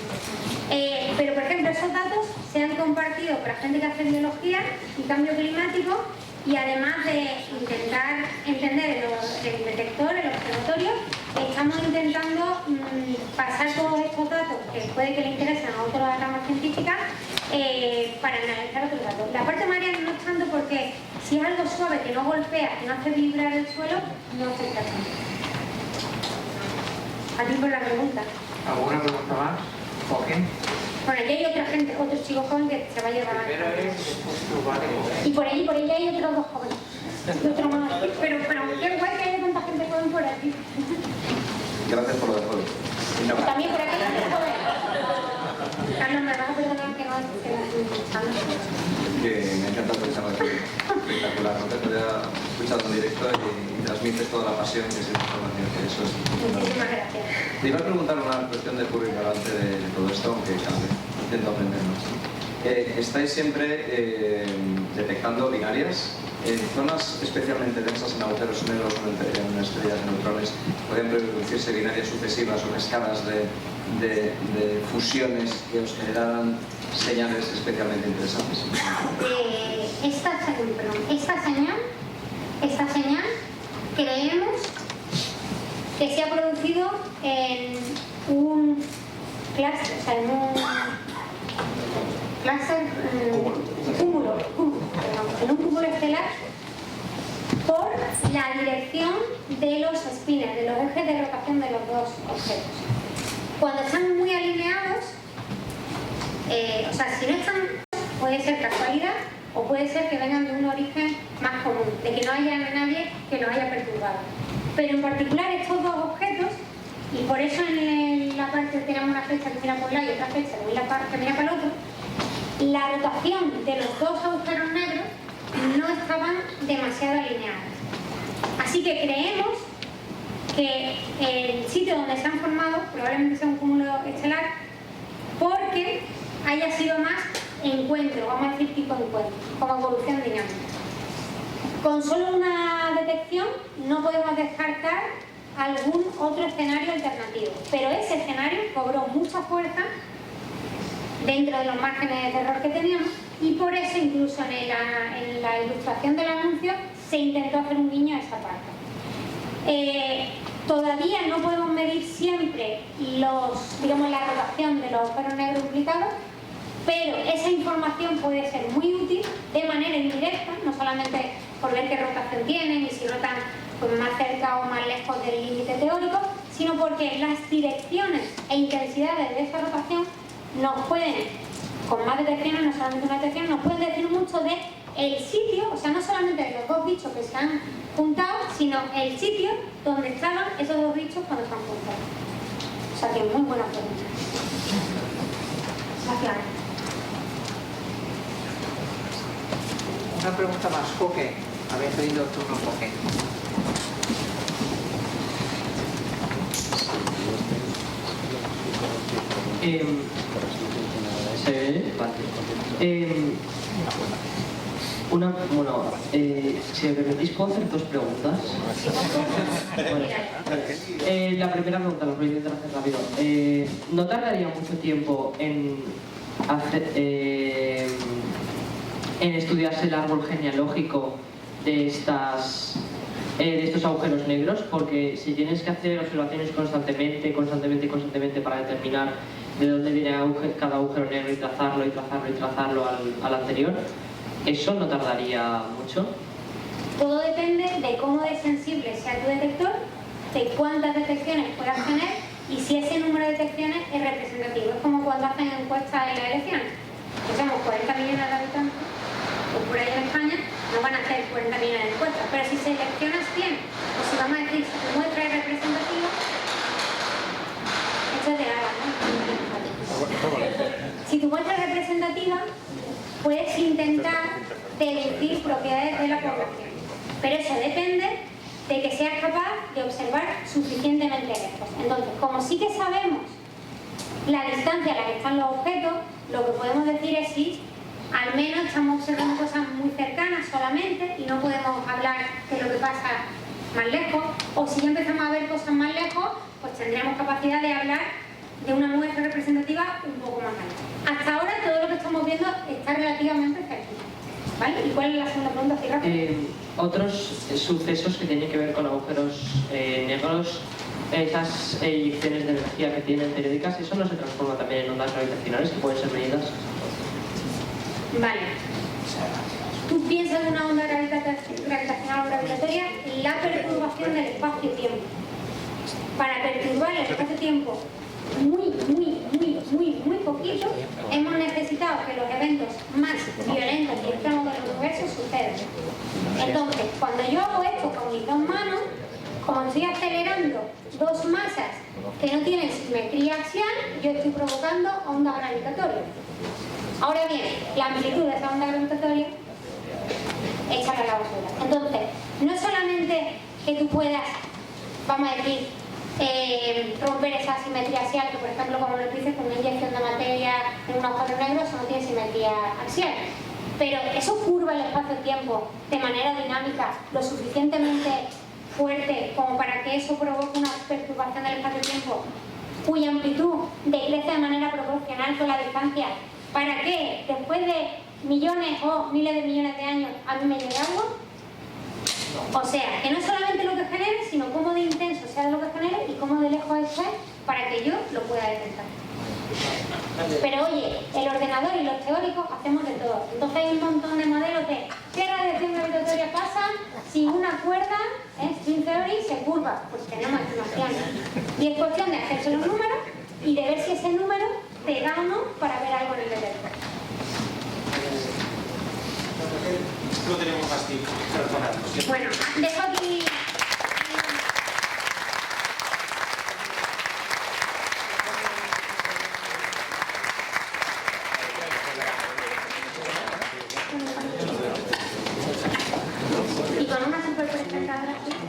Pero por ejemplo esos datos se han compartido por la gente que hace biología y cambio climático y además de intentar entender el detector, el observatorio, estamos intentando pasar todos estos datos que puede que le interesen a otras ramas científicas para analizar otros datos. La parte marea no es tanto porque si es algo suave que no golpea, que no hace vibrar el suelo, no afecta tanto. A ti por la pregunta. ¿Alguna pregunta más? Joaquín. Bueno, allí hay otra gente, otros chicos jóvenes que se va a llevar a... Y por allí hay otros 2 jóvenes. Y otro más. Pero qué guay que haya tanta gente joven por aquí. Gracias por lo de juego. Y también por aquí hay gente joven. Carlos, me vas a perdonar que no Que me encanta escuchar aquí. Espectacular. No te había escuchado en directo y transmites toda la pasión que es esta información. Que eso es muchísimas gracias. Te iba a preguntar una cuestión de puro ignorante de todo esto, aunque cada vez intento aprender más. ¿Estáis siempre detectando binarias en zonas especialmente densas en agujeros negros o en estrellas de neutrones? ¿Podrían producirse binarias sucesivas o escalas de fusiones que os generaran señales especialmente interesantes? Esta señal creemos que se ha producido en un clúster, o sea, en un cúmulo estelar por la dirección de los spiners, de los ejes de rotación de los dos objetos. Cuando están muy alineados, o sea, si no están, puede ser casualidad, o puede ser que vengan de un origen más común, de que no haya nadie que los haya perturbado. Pero en particular estos dos objetos, y por eso en la parte tenemos una flecha que mira por un lado y otra flecha que mira para el otro, la rotación de los dos agujeros negros no estaban demasiado alineadas. Así que creemos que el sitio donde se han formado probablemente sea un cúmulo estelar porque haya sido más encuentro, vamos a decir tipo encuentro, como evolución dinámica. Con solo una detección no podemos descartar algún otro escenario alternativo, pero ese escenario cobró mucha fuerza dentro de los márgenes de error que teníamos y por eso incluso en la ilustración del anuncio se intentó hacer un guiño a esa parte. Todavía no podemos medir siempre la rotación de los agujeros negros implicados, pero esa información puede ser muy útil de manera indirecta, no solamente por ver qué rotación tienen y si rotan pues, más cerca o más lejos del límite teórico, sino porque las direcciones e intensidades de esa rotación nos pueden, con más detecciones, no solamente una detección, nos pueden decir mucho de el sitio, o sea, no solamente de los dos bichos que se han juntado, sino el sitio donde estaban esos dos bichos cuando se han juntado. O sea, que es muy buena pregunta. Gracias. Una pregunta más, Joque. Habéis pedido turno, Joque. Si me permitís, ¿puedo hacer dos preguntas? Bueno, la primera pregunta, lo voy a intentar hacer rápido. ¿No tardaría mucho tiempo en estudiarse el árbol genealógico de estos agujeros negros? Porque si tienes que hacer observaciones constantemente para determinar de dónde viene cada agujero negro y trazarlo al anterior, ¿eso no tardaría mucho? Todo depende de cómo de sensible sea tu detector, de cuántas detecciones puedas tener y si ese número de detecciones es representativo. Es como cuando hacen encuestas en las elecciones. Que somos 40 millones de habitantes, o por ahí en España, no van a hacer 40 millones de encuestas. Pero si seleccionas 100, o si vamos a decir, si tu muestra es representativa, esto es de nada, ¿no? Si tu muestra es representativa, puedes intentar deducir propiedades de la población. Pero eso depende de que seas capaz de observar suficientemente lejos. Entonces, como sí que sabemos la distancia a la que están los objetos, lo que podemos decir es si al menos estamos observando cosas muy cercanas solamente y no podemos hablar de lo que pasa más lejos, o si ya empezamos a ver cosas más lejos, pues tendremos capacidad de hablar de una muestra representativa un poco más grande. Hasta ahora todo lo que estamos viendo está relativamente cerquita. ¿Vale? ¿Y cuál es la segunda pregunta? Así rápido. Otros sucesos que tienen que ver con agujeros negros, esas eyecciones de energía que tienen periódicas, ¿eso no se transforma también en ondas gravitacionales que pueden ser medidas? Vale. Tú piensas en una onda gravitacional o gravitatoria, la perturbación del espacio-tiempo. Para perturbar el espacio-tiempo muy poquito, hemos necesitado que los eventos más violentos y extremos del universo sucedan. Entonces, cuando yo hago esto con mis dos manos, como estoy acelerando dos masas que no tienen simetría axial, yo estoy provocando onda gravitatoria. Ahora bien, la amplitud de esa onda gravitatoria es a la basura. Entonces, no solamente que tú puedas, vamos a decir, romper esa simetría axial, que por ejemplo, como lo dices, con una inyección de materia en un agujero negro, eso no tiene simetría axial. Pero eso curva el espacio-tiempo de manera dinámica lo suficientemente fuerte como para que eso provoque una perturbación del espacio-tiempo cuya amplitud decrece de manera proporcional con la distancia, para que después de millones o miles de millones de años a mí me llegue algo. O sea, que no solamente lo que genere, sino cómo de intenso sea lo que genere y cómo de lejos esté para que yo lo pueda detectar. Pero oye, el ordenador y los teóricos hacemos de todo. Entonces hay un montón de modelos de qué radiación gravitatoria pasa si una cuerda, string theory, se curva. Pues tenemos estimaciones. Y es cuestión de hacerse los números y de ver si ese número te da o no para ver algo en el detector. lo tenemos fácil. Perdonad. Bueno, dejo aquí... Y con una super presentadora aquí.